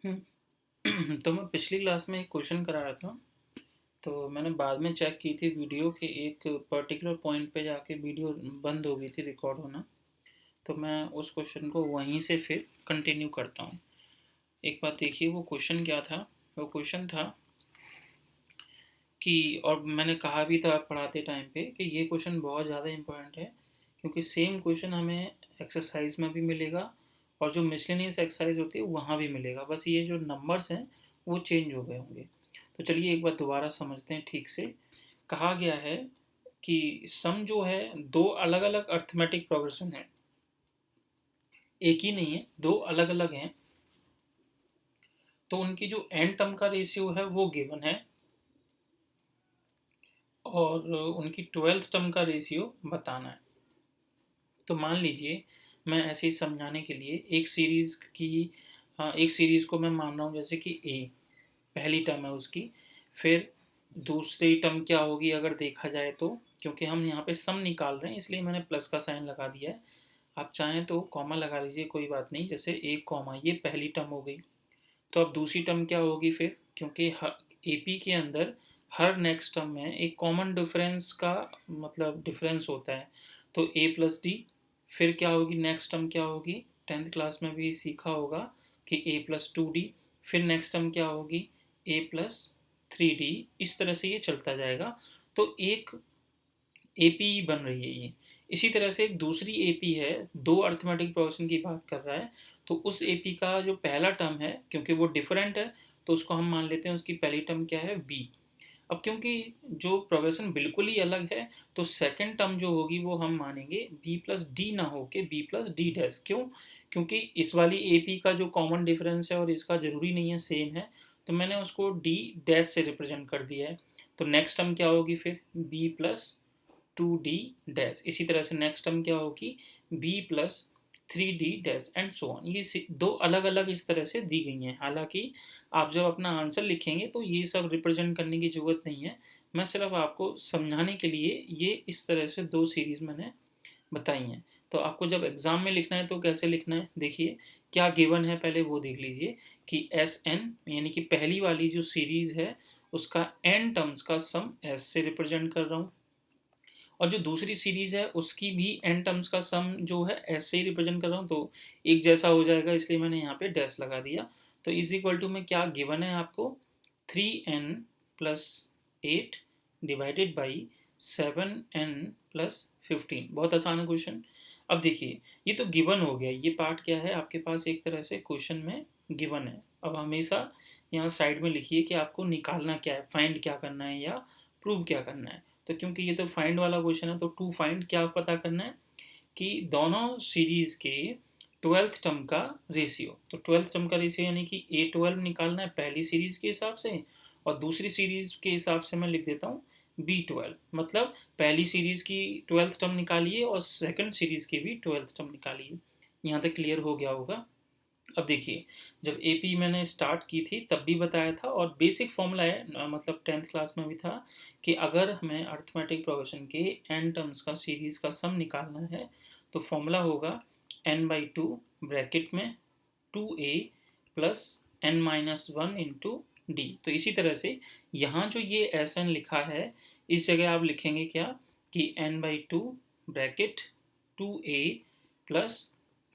तो मैं पिछली क्लास में एक क्वेश्चन करा रहा था। तो मैंने बाद में चेक की थी वीडियो के एक पर्टिकुलर पॉइंट पे जाके वीडियो बंद हो गई थी रिकॉर्ड होना। तो मैं उस क्वेश्चन को वहीं से फिर कंटिन्यू करता हूँ। एक बात देखिए, वो क्वेश्चन क्या था। वो क्वेश्चन था कि, और मैंने कहा भी था पढ़ाते टाइम पे कि ये क्वेश्चन बहुत ज़्यादा इम्पोर्टेंट है, क्योंकि सेम क्वेश्चन हमें एक्सरसाइज में भी मिलेगा और जो मिसलेनियस एक्सरसाइज होती है वहाँ भी मिलेगा। बस ये जो नंबर्स हैं वो चेंज हो गए होंगे। तो चलिए एक बार दोबारा समझते हैं ठीक से। कहा गया है कि सम जो है दो अलग अलग अर्थमेटिक प्रोग्रेशन है, एक ही नहीं है, दो अलग अलग हैं। तो उनकी जो एन टर्म का रेशियो है वो गिवन है और उनकी ट्वेल्थ टर्म का रेशियो बताना है। तो मान लीजिए, मैं ऐसे ही समझाने के लिए एक सीरीज़ को मैं मान रहा हूँ जैसे कि ए पहली टर्म है उसकी। फिर दूसरी टर्म क्या होगी अगर देखा जाए तो, क्योंकि हम यहाँ पे सम निकाल रहे हैं इसलिए मैंने प्लस का साइन लगा दिया है। आप चाहें तो कॉमा लगा लीजिए, कोई बात नहीं। जैसे एक कॉमा, ये पहली टर्म हो गई। तो अब दूसरी टर्म क्या होगी फिर, क्योंकि एपी के अंदर हर नेक्स्ट टर्म में एक कॉमन डिफरेंस का मतलब डिफरेंस होता है। तो ए प्लस डी। फिर क्या होगी नेक्स्ट टर्म, क्या होगी, टेंथ क्लास में भी सीखा होगा कि ए प्लस टू डी। फिर नेक्स्ट टर्म क्या होगी, ए प्लस थ्री डी। इस तरह से ये चलता जाएगा। तो एक एपी बन रही है ये। इसी तरह से एक दूसरी एपी है, दो अर्थमेटिक प्रोग्रेशन की बात कर रहा है। तो उस एपी का जो पहला टर्म है, क्योंकि वो डिफरेंट है, तो उसको हम मान लेते हैं उसकी पहली टर्म क्या है, बी। अब क्योंकि जो प्रोग्रेशन बिल्कुल ही अलग है, तो सेकंड टर्म जो होगी वो हम मानेंगे बी प्लस डी ना हो के बी प्लस डी डैश। क्यों? क्योंकि इस वाली एपी का जो कॉमन डिफरेंस है और इसका जरूरी नहीं है सेम है, तो मैंने उसको डी डैश से रिप्रेजेंट कर दिया है। तो नेक्स्ट टर्म क्या होगी फिर, B plus two D dash. इसी तरह से नेक्स्ट टर्म क्या होगी, B plus three D dash and so on. ये दो अलग अलग इस तरह से दी गई हैं। हालांकि आप जब अपना आंसर लिखेंगे तो ये सब रिप्रेजेंट करने की जरूरत नहीं है। मैं सिर्फ आपको समझाने के लिए ये इस तरह से दो सीरीज मैंने बताई हैं। तो आपको जब एग्जाम में लिखना है तो कैसे लिखना है, देखिए क्या गिवन है पहले वो देख लीजिए कि एस एन, यानी कि पहली वाली जो सीरीज है उसका एन टर्म्स का सम एस से रिप्रेजेंट कर रहा हूँ, और जो दूसरी सीरीज है उसकी भी एन टर्म्स का सम जो है ऐसे ही रिप्रेजेंट कर रहा हूँ। तो एक जैसा हो जाएगा, इसलिए मैंने यहाँ पे डैश लगा दिया। तो इज इक्वल टू में क्या गिवन है आपको, 3n+8 डिवाइडेड बाई 7n+15। बहुत आसान है क्वेश्चन। अब देखिए, ये तो गिवन हो गया, ये पार्ट क्या है आपके पास एक तरह से क्वेश्चन में गिवन है। अब हमेशा यहाँ साइड में लिखिए कि आपको निकालना क्या है, फाइंड क्या करना है या प्रूव क्या करना है। तो क्योंकि ये तो फाइंड वाला क्वेश्चन है, तो टू फाइंड क्या पता करना है कि दोनों सीरीज के ट्वेल्थ टर्म का रेशियो। तो ट्वेल्थ टर्म का रेशियो यानी कि A12 निकालना है पहली सीरीज के हिसाब से, और दूसरी सीरीज के हिसाब से मैं लिख देता हूँ B12। मतलब पहली सीरीज की ट्वेल्थ टर्म निकालिए और सेकंड सीरीज की भी ट्वेल्थ टर्म निकालिए। यहाँ तक क्लियर हो गया होगा। अब देखिए, जब एपी मैंने स्टार्ट की थी तब भी बताया था, और बेसिक फॉर्मूला है मतलब टेंथ क्लास में भी था कि अगर हमें अर्थमेटिक प्रोग्रेशन के एन टर्म्स का सीरीज का सम निकालना है तो फॉर्मूला होगा n/2 ब्रैकेट में 2a plus n-1 into D. तो इसी तरह से यहाँ जो ये एस एन लिखा है, इस जगह आप लिखेंगे क्या कि n/2 bracket 2a plus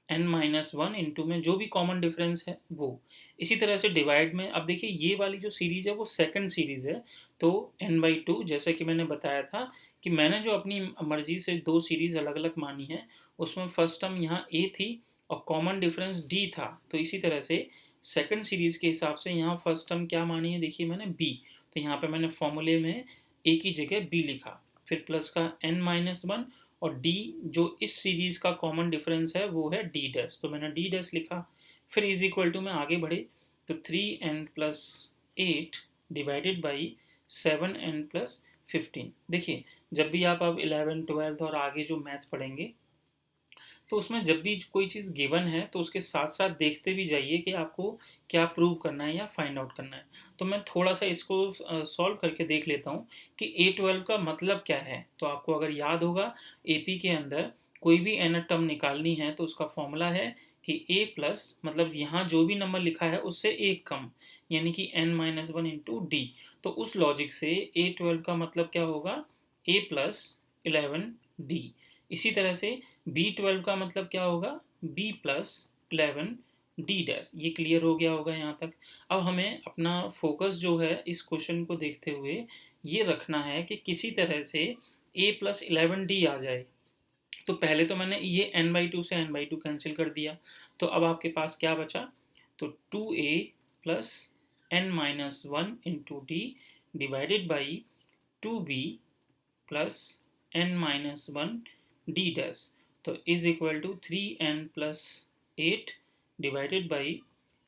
n-1 into में जो भी कॉमन डिफरेंस है वो। इसी तरह से डिवाइड में, अब देखिए ये वाली जो सीरीज है वो सेकंड सीरीज है। तो n/2, जैसे कि मैंने बताया था कि मैंने जो अपनी मर्जी से दो सीरीज अलग अलग मानी है, उसमें फर्स्ट टर्म यहाँ a थी और कॉमन डिफरेंस d था। तो इसी तरह से सेकंड सीरीज के हिसाब से यहाँ फर्स्ट टर्म क्या मानी है, देखिए मैंने b। तो यहाँ पे मैंने फॉर्मूले में a की जगह b लिखा, फिर प्लस का n-1, और d जो इस सीरीज का कॉमन डिफरेंस है वो है d डैश, तो मैंने d डैश लिखा। फिर इज इक्वल टू में आगे बढ़े तो 3n+8 डिवाइडेड बाई 7n+15। देखिए, जब भी आप अब 11 12 और आगे जो मैथ पढ़ेंगे तो उसमें जब भी कोई चीज़ गिवन है तो उसके साथ साथ देखते भी जाइए कि आपको क्या प्रूव करना है या फाइंड आउट करना है। तो मैं थोड़ा सा इसको सॉल्व करके देख लेता हूँ कि A12 का मतलब क्या है। तो आपको अगर याद होगा, एपी के अंदर कोई भी एन टर्म निकालनी है तो उसका फॉर्मूला है कि a प्लस मतलब यहाँ जो भी नंबर लिखा है उससे एक कम, यानी कि n-1 इंटू डी। तो उस लॉजिक से a12 का मतलब क्या होगा, a प्लस 11d। इसी तरह से b12 का मतलब क्या होगा, b प्लस 11d डैश। ये क्लियर हो गया होगा यहाँ तक। अब हमें अपना फोकस जो है इस क्वेश्चन को देखते हुए ये रखना है कि किसी तरह से a प्लस 11d आ जाए। तो पहले तो मैंने ये n/2 से n/2 कैंसिल कर दिया, तो अब आपके पास क्या बचा, तो 2a plus n-1 into D divided by 2b plus n-1 D dash, तो is equal to 3n plus 8 divided by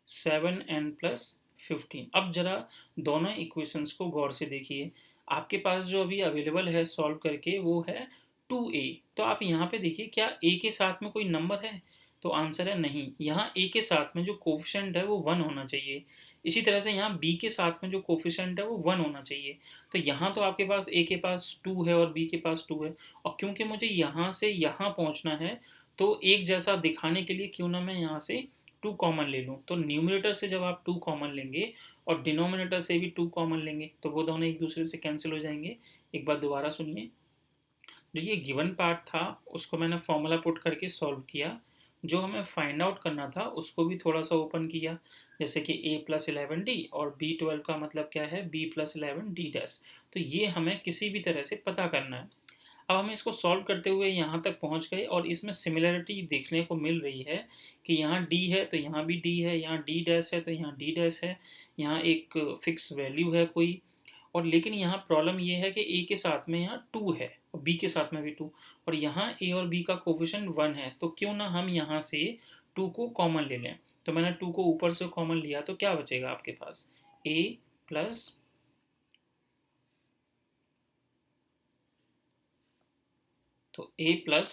7n plus 15। अब जरा दोनों इक्वेशंस को गौर से देखिए। आपके पास जो अभी अवेलेबल है सॉल्व करके वो है 2a। तो आप यहाँ पे देखिए, क्या a के साथ में कोई नंबर है, तो आंसर है नहीं। यहाँ a के साथ में जो कोफिशिएंट है वो 1 होना चाहिए। इसी तरह से यहाँ b के साथ में जो कोफिशिएंट है वो 1 होना चाहिए। तो यहाँ तो आपके पास a के पास 2 है और b के पास 2 है, और क्योंकि मुझे यहाँ से यहाँ पहुँचना है तो एक जैसा दिखाने के लिए क्यों ना मैं यहाँ से 2 कॉमन ले लूँ। तो न्यूमरेटर से जब आप 2 कॉमन लेंगे और डिनोमिनेटर से भी 2 कॉमन लेंगे तो वो दोनों एक दूसरे से कैंसिल हो जाएंगे। एक बार दोबारा सुनिए, जो ये गिवन पार्ट था उसको मैंने फॉर्मूला पुट करके सॉल्व किया, जो हमें फाइंड आउट करना था उसको भी थोड़ा सा ओपन किया, जैसे कि a प्लस 11d और b12 का मतलब क्या है, b प्लस 11d डैश। तो ये हमें किसी भी तरह से पता करना है। अब हम इसको सॉल्व करते हुए यहाँ तक पहुँच गए और इसमें सिमिलरिटी देखने को मिल रही है कि यहाँ d है तो यहाँ भी d है, यहाँ d डैश है तो यहाँ d डैश है, यहाँ एक फिक्स वैल्यू है कोई। और लेकिन यहाँ प्रॉब्लम ये है कि a के साथ में यहाँ 2 है और b के साथ में भी 2, और यहाँ a और b का कोफिशिएंट 1 है, तो क्यों ना हम यहाँ से 2 को कॉमन ले लें। तो मैंने 2 को ऊपर से कॉमन लिया तो क्या बचेगा आपके पास, a प्लस तो a प्लस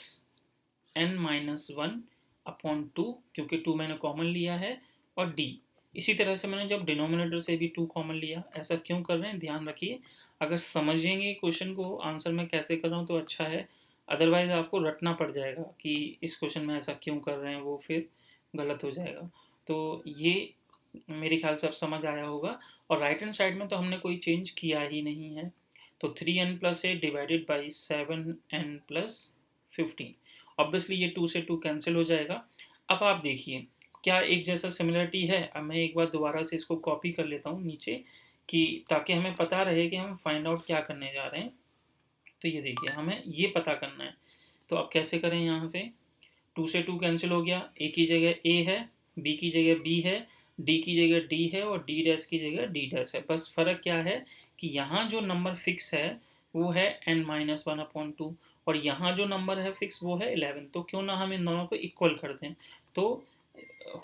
n-1 अपॉन 2, क्योंकि 2 मैंने कॉमन लिया है, और d। इसी तरह से मैंने जब डिनोमिनेटर से भी 2 कॉमन लिया। ऐसा क्यों कर रहे हैं ध्यान रखिए, अगर समझेंगे क्वेश्चन को आंसर मैं कैसे कर रहा हूँ तो अच्छा है, अदरवाइज आपको रटना पड़ जाएगा कि इस क्वेश्चन में ऐसा क्यों कर रहे हैं, वो फिर गलत हो जाएगा। तो ये मेरे ख्याल से अब समझ आया होगा। और राइट हैंड साइड में तो हमने कोई चेंज किया ही नहीं है, तो 3n plus 8 divided by 7n plus 15। Obviously ये 2 से 2 कैंसिल हो जाएगा। अब आप देखिए क्या एक जैसा सिमिलरिटी है। अब मैं एक बार दोबारा से इसको कॉपी कर लेता हूँ नीचे, कि ताकि हमें पता रहे कि हम फाइंड आउट क्या करने जा रहे हैं। तो ये देखिए हमें ये पता करना है, तो अब कैसे करें, यहाँ से 2 से 2 कैंसिल हो गया, a की जगह a है, b की जगह b है, d की जगह d है और d डैश की जगह d डैश है। बस फर्क क्या है कि यहाँ जो नंबर फिक्स है वो है n-1 अपॉन 2, और यहाँ जो नंबर है फिक्स वो है 11। तो क्यों ना हम इन दोनों को इक्वल कर दें। तो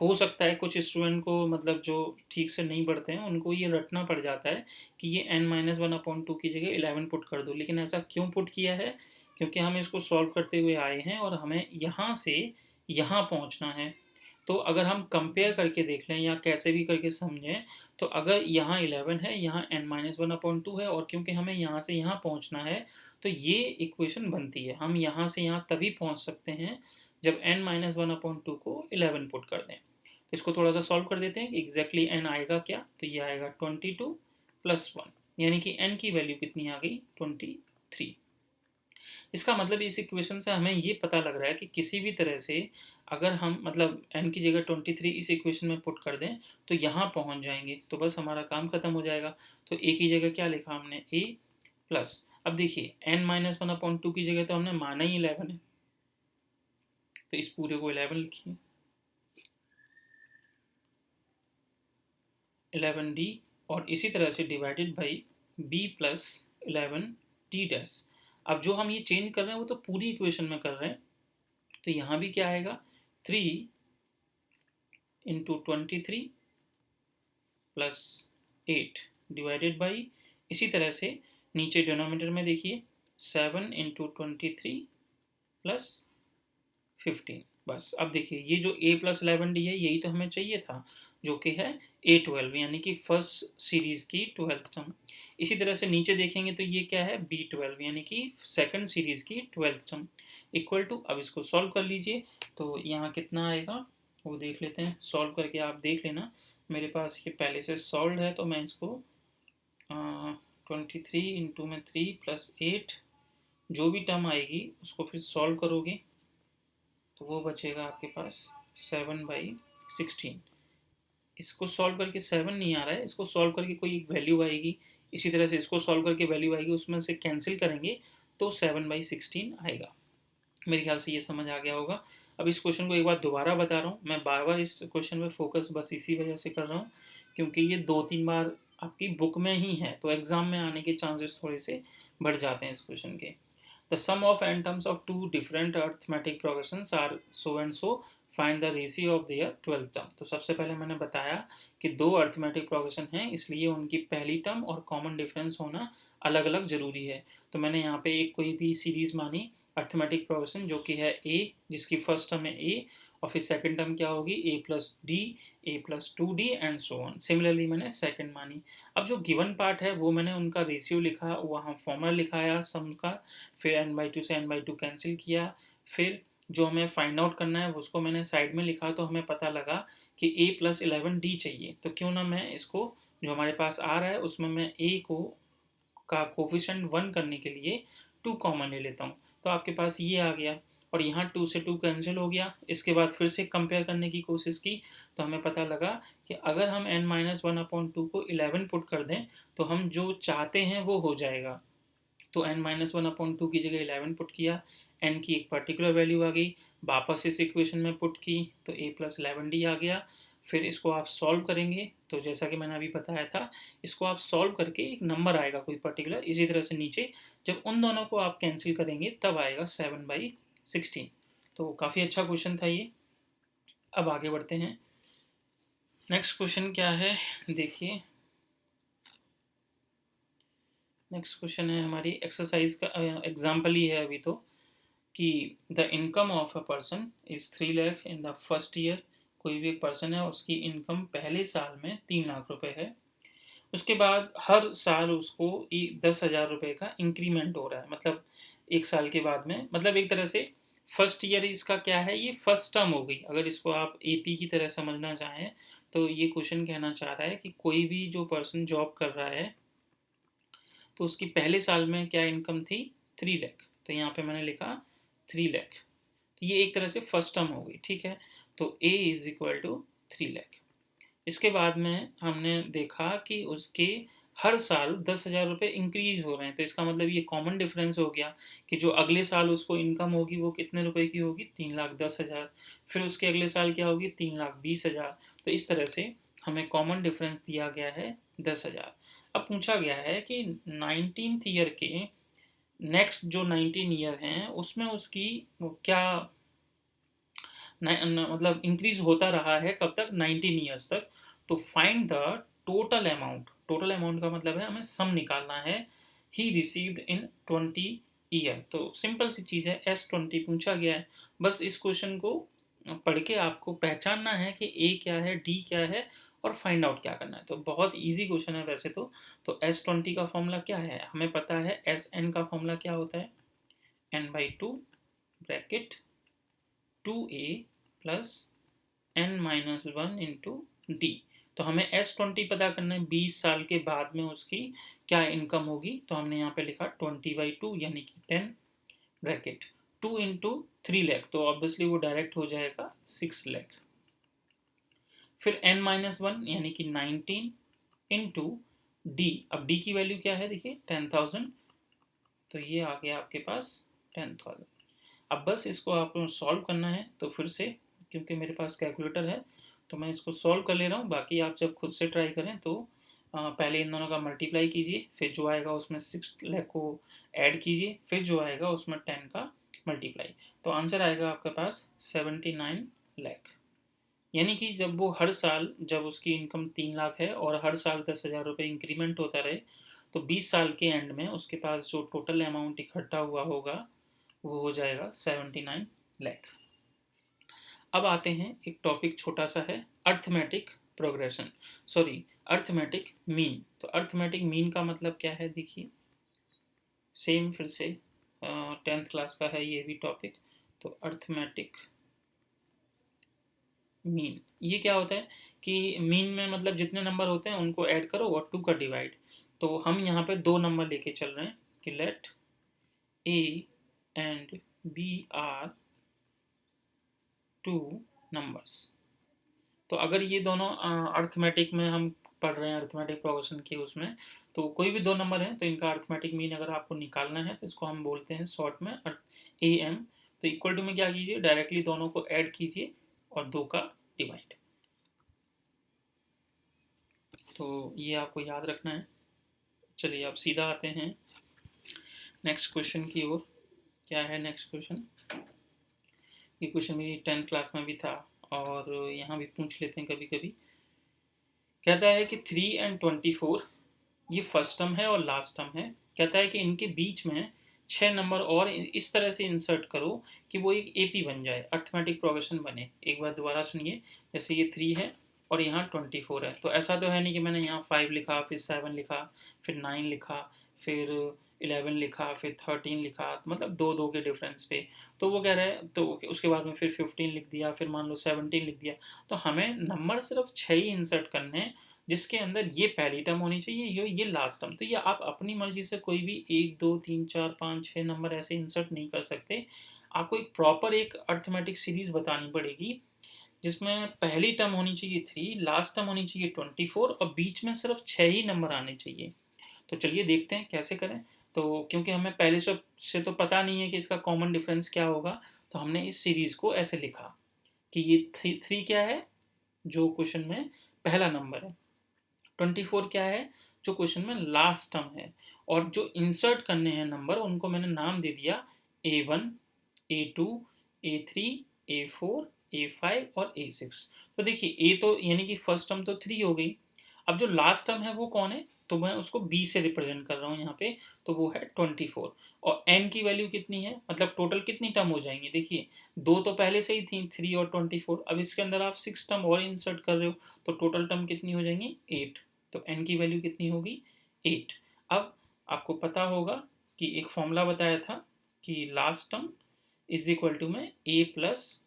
हो सकता है कुछ स्टूडेंट को मतलब जो ठीक से नहीं पढ़ते हैं उनको ये रटना पड़ जाता है कि ये n-1 अपॉन 2 की जगह 11 पुट कर दो, लेकिन ऐसा क्यों पुट किया है, क्योंकि हम इसको सॉल्व करते हुए आए हैं और हमें यहाँ से यहाँ पहुँचना है। तो अगर हम कंपेयर करके देख लें या कैसे भी करके समझें, तो अगर यहाँ 11 है, यहाँ n-1 अपॉन 2 है, और क्योंकि हमें यहाँ से यहाँ पहुँचना है तो ये इक्वेशन बनती है। हम यहाँ से यहाँ तभी पहुँच सकते हैं जब n-1 अपॉन 2 को 11 पुट कर दें। तो इसको थोड़ा सा सॉल्व कर देते हैं कि एग्जैक्टली n आएगा क्या, तो ये आएगा 22 प्लस 1, यानी कि n की वैल्यू कितनी आ गई, 23। इसका मतलब इस इक्वेशन से हमें ये पता लग रहा है कि किसी भी तरह से अगर हम मतलब n की जगह 23 इस इक्वेशन में पुट कर दें तो यहाँ पहुँच जाएंगे, तो बस हमारा काम खत्म हो जाएगा। तो a की जगह क्या लिखा हमने, a प्लस, अब देखिए n-1 अपॉन 2 की जगह तो हमने माना ही 11 है, तो इस पूरे को 11 लिखिए, 11d, और इसी तरह से divided by b plus 11d dash. अब जो हम ये चेंज कर रहे हैं वो तो पूरी इक्वेशन में कर रहे हैं, तो यहाँ भी क्या आएगा, 3 इंटू 23 प्लस 8 डिवाइडेड बाई, इसी तरह से नीचे डिनोमिनेटर में देखिए 7 इंटू 23 प्लस 15। बस अब देखिए ये जो a प्लस 11d है यही तो हमें चाहिए था, जो कि है a12, यानी कि फर्स्ट सीरीज की 12th टर्म। इसी तरह से नीचे देखेंगे तो ये क्या है, b12, यानी कि सेकंड सीरीज की 12th टर्म, इक्वल टू, अब इसको सॉल्व कर लीजिए तो यहाँ कितना आएगा, वो देख लेते हैं, सॉल्व करके आप देख लेना। मेरे पास ये पहले से सॉल्व है, तो मैं इसको 23 × 3 + 8 जो भी टर्म आएगी उसको फिर सॉल्व करोगे तो वो बचेगा आपके पास 7/16। इसको सॉल्व करके 7 नहीं आ रहा है, इसको सॉल्व करके कोई एक वैल्यू आएगी, इसी तरह से इसको सॉल्व करके वैल्यू आएगी, उसमें से कैंसिल करेंगे तो 7/16 आएगा। मेरे ख्याल से ये समझ आ गया होगा। अब इस क्वेश्चन को एक बार दोबारा बता रहा हूँ, मैं बार बार इस क्वेश्चन पे फोकस बस इसी वजह से कर रहा हूँ क्योंकि ये 2-3 बार आपकी बुक में ही है, तो एग्जाम में आने के चांसेस थोड़े से बढ़ जाते हैं इस क्वेश्चन के। The sum of n terms of two different arithmetic progressions are so and so. Find the ratio of their 12th term. तो सबसे पहले मैंने बताया कि दो अर्थमेटिक प्रोग्रेशन हैं, इसलिए उनकी पहली टर्म और कॉमन डिफरेंस होना अलग अलग जरूरी है। तो मैंने यहाँ पे एक कोई भी सीरीज मानी अर्थमेटिक प्रोग्रेशन जो कि है a, जिसकी फर्स्ट टर्म है a, और फिर सेकंड टर्म क्या होगी a+d, a+2d and so on. Similarly मैंने सेकंड मानी। अब जो गिवन पार्ट है वो मैंने उनका रेशियो लिखा, वहाँ फॉर्मूला लिखाया सम का, फिर n/2 से n/2 कैंसिल किया, फिर जो हमें फाइंड आउट करना है उसको मैंने साइड में लिखा, तो हमें पता लगा कि a+11d चाहिए। तो क्यों ना मैं इसको जो हमारे पास आ रहा है उसमें मैं a को का कोफिशिएंट 1 करने के लिए 2 कॉमन ले लेता हूँ, तो आपके पास ये आ गया। और यहाँ 2 से 2 कैंसिल हो गया। इसके बाद फिर से कंपेयर करने की कोशिश की तो हमें पता लगा कि अगर हम n-1/2 को 11 पुट कर दें तो हम जो चाहते हैं वो हो जाएगा। तो n-1/2 की जगह 11 पुट किया, n की एक पर्टिकुलर वैल्यू आ गई, वापस इस इक्वेशन में पुट की तो a+11d आ गया। फिर इसको आप सॉल्व करेंगे तो जैसा कि मैंने अभी बताया था, इसको आप सॉल्व करके एक नंबर आएगा कोई पर्टिकुलर, इसी तरह से नीचे जब उन दोनों को आप कैंसिल करेंगे तब आएगा 7/16। तो काफ़ी अच्छा क्वेश्चन था ये। अब आगे बढ़ते हैं। नेक्स्ट क्वेश्चन क्या है देखिए। नेक्स्ट क्वेश्चन है हमारी एक्सरसाइज का एग्जाम्पल ही है अभी तो, कि the income of a person is 3 lakh in the first year. कोई भी एक पर्सन है, उसकी इनकम पहले साल में 3 लाख रुपए है। उसके बाद हर साल उसको 10,000 रुपए का इंक्रीमेंट हो रहा है, मतलब एक साल के बाद में, मतलब एक तरह से फर्स्ट ईयर इसका क्या है, ये फर्स्ट टर्म हो गई। अगर इसको आप एपी की तरह समझना चाहें तो ये क्वेश्चन कहना चाह रहा है कि कोई भी जो पर्सन जॉब कर रहा है तो उसकी पहले साल में क्या इनकम थी, 3 लाख। तो यहाँ पे मैंने लिखा 3 लाख। तो ये एक तरह से फर्स्ट टर्म हो गई, ठीक है। तो a is equal to 3 lakh. इसके बाद में हमने देखा कि उसके हर साल 10,000 रुपये इंक्रीज हो रहे हैं, तो इसका मतलब ये कॉमन डिफरेंस हो गया कि जो अगले साल उसको इनकम होगी वो कितने रुपए की होगी, 3,10,000। फिर उसके अगले साल क्या होगी, 3,20,000। तो इस तरह से हमें कॉमन डिफरेंस दिया गया है 10,000। अब पूछा गया है कि 19th ईयर के नेक्स्ट जो 19 ईयर हैं उसमें उसकी क्या मतलब इंक्रीज होता रहा है कब तक, 19 ईयर्स तक। तो find the total amount. Total amount का मतलब है हमें सम निकालना है। He received in 20 year. तो सिंपल सी चीज़ है, S20 पूछा गया है। बस इस क्वेश्चन को पढ़ के आपको पहचानना है कि ए क्या है, डी क्या है, और फाइंड आउट क्या करना है। तो बहुत इजी क्वेश्चन है वैसे तो S20 का फॉर्मूला क्या है हमें पता है। SN का फॉर्मूला क्या होता है, n/2 bracket 2a plus n-1 into D. तो हमें S20 पता करना है, 20 साल के बाद में उसकी क्या इनकम होगी। तो हमने यहाँ पे लिखा 20/2 यानी कि 10 ब्रैकेट 2 इंटू 3 लाख, तो ऑब्वियसली वो डायरेक्ट हो जाएगा 6 लाख। फिर n-1 यानी कि 19 इंटू डी। अब डी की वैल्यू क्या है देखिए, 10,000। तो ये आ गया आपके पास 10,000। अब बस इसको आपको सॉल्व करना है, तो फिर से क्योंकि मेरे पास कैलकुलेटर है तो मैं इसको सॉल्व कर ले रहा हूँ। बाकी आप जब खुद से ट्राई करें तो पहले इन दोनों का मल्टीप्लाई कीजिए, फिर जो आएगा उसमें 6 लाख को ऐड कीजिए, फिर जो आएगा उसमें 10 का मल्टीप्लाई। तो आंसर आएगा आपके पास 79 लाख। यानी कि जब वो हर साल, जब उसकी इनकम 3 लाख है और हर साल 10,000 रुपये इंक्रीमेंट होता रहे, तो 20 साल के एंड में उसके पास जो टोटल अमाउंट इकट्ठा हुआ होगा वो हो जाएगा 79 लाख। अब आते हैं, एक टॉपिक छोटा सा है, arithmetic progression, sorry arithmetic mean. तो अर्थमेटिक मीन का मतलब क्या है देखिए, सेम फिर से 10th क्लास का है ये भी टॉपिक। तो अर्थमेटिक मीन ये क्या होता है कि मीन में मतलब जितने नंबर होते हैं उनको ऐड करो और 2 का डिवाइड। तो हम यहाँ पे 2 नंबर लेके चल रहे हैं कि let A and B are 2 numbers. तो अगर ये दोनों अर्थमेटिक में हम पढ़ रहे हैं, अर्थमेटिक प्रोग्रेशन के उसमें, तो कोई भी 2 नंबर हैं तो इनका अर्थमेटिक मीन अगर आपको निकालना है तो इसको हम बोलते हैं शॉर्ट में ए एम। तो इक्वल टू में क्या कीजिए, डायरेक्टली दोनों को ऐड कीजिए और 2 का डिवाइड। तो ये आपको याद रखना है। चलिए अब सीधा आते हैं नेक्स्ट क्वेश्चन की ओर। क्या है नेक्स्ट क्वेश्चन? ये क्वेश्चन भी 10th क्लास में भी था और यहाँ भी पूछ लेते हैं कभी कभी। कहता है कि 3 एंड 24 ये फर्स्ट टर्म है और लास्ट टर्म है। कहता है कि इनके बीच में 6 नंबर और इस तरह से इंसर्ट करो कि वो एक एपी बन जाए, अर्थमेटिक प्रोग्रेशन बने। एक बार दोबारा सुनिए, जैसे ये 3 है और यहाँ 24 है, तो ऐसा तो है नहीं कि मैंने यहाँ 5 लिखा, फिर 7 लिखा, फिर 9 लिखा, फिर 11 लिखा, फिर 13 लिखा, मतलब दो दो के डिफरेंस पे। तो वो कह रहा है, तो उसके बाद में फिर 15 लिख दिया, फिर मान लो 17 लिख दिया। तो हमें नंबर सिर्फ 6 ही इंसर्ट करने हैं, जिसके अंदर ये पहली टर्म होनी चाहिए, ये लास्ट टर्म। तो ये आप अपनी मर्जी से कोई भी 1 2 3 4 5 6 नंबर ऐसे इंसर्ट नहीं कर सकते। आपको एक प्रॉपर एक अर्थमेटिक सीरीज बतानी पड़ेगी जिसमें पहली टर्म होनी चाहिए 3, लास्ट टर्म होनी चाहिए 24 और बीच में सिर्फ 6 ही नंबर आने चाहिए। तो चलिए देखते हैं कैसे करें। तो क्योंकि हमें पहले से तो पता नहीं है कि इसका कॉमन डिफरेंस क्या होगा, तो हमने इस सीरीज को ऐसे लिखा कि ये 3 क्या है जो क्वेश्चन में पहला नंबर है, 24 क्या है जो क्वेश्चन में लास्ट टर्म है, और जो इंसर्ट करने हैं नंबर उनको मैंने नाम दे दिया A1, A2, A3, A4, A5 और A6। तो देखिए ए तो यानी कि फर्स्ट टर्म तो 3 हो गई। अब जो लास्ट टर्म है वो कौन है, तो मैं उसको बी से रिप्रेजेंट कर रहा हूँ यहाँ पे, तो वो है 24। और एन की वैल्यू कितनी है, मतलब टोटल कितनी टर्म हो जाएंगी, देखिए दो तो पहले से ही थी 3 और 24, अब इसके अंदर आप 6 टर्म और इंसर्ट कर रहे हो, तो टोटल टर्म कितनी हो जाएंगी 8। तो एन की वैल्यू कितनी होगी 8। अब आपको पता होगा कि एक फॉर्मूला बताया था कि last term is equal to में A plus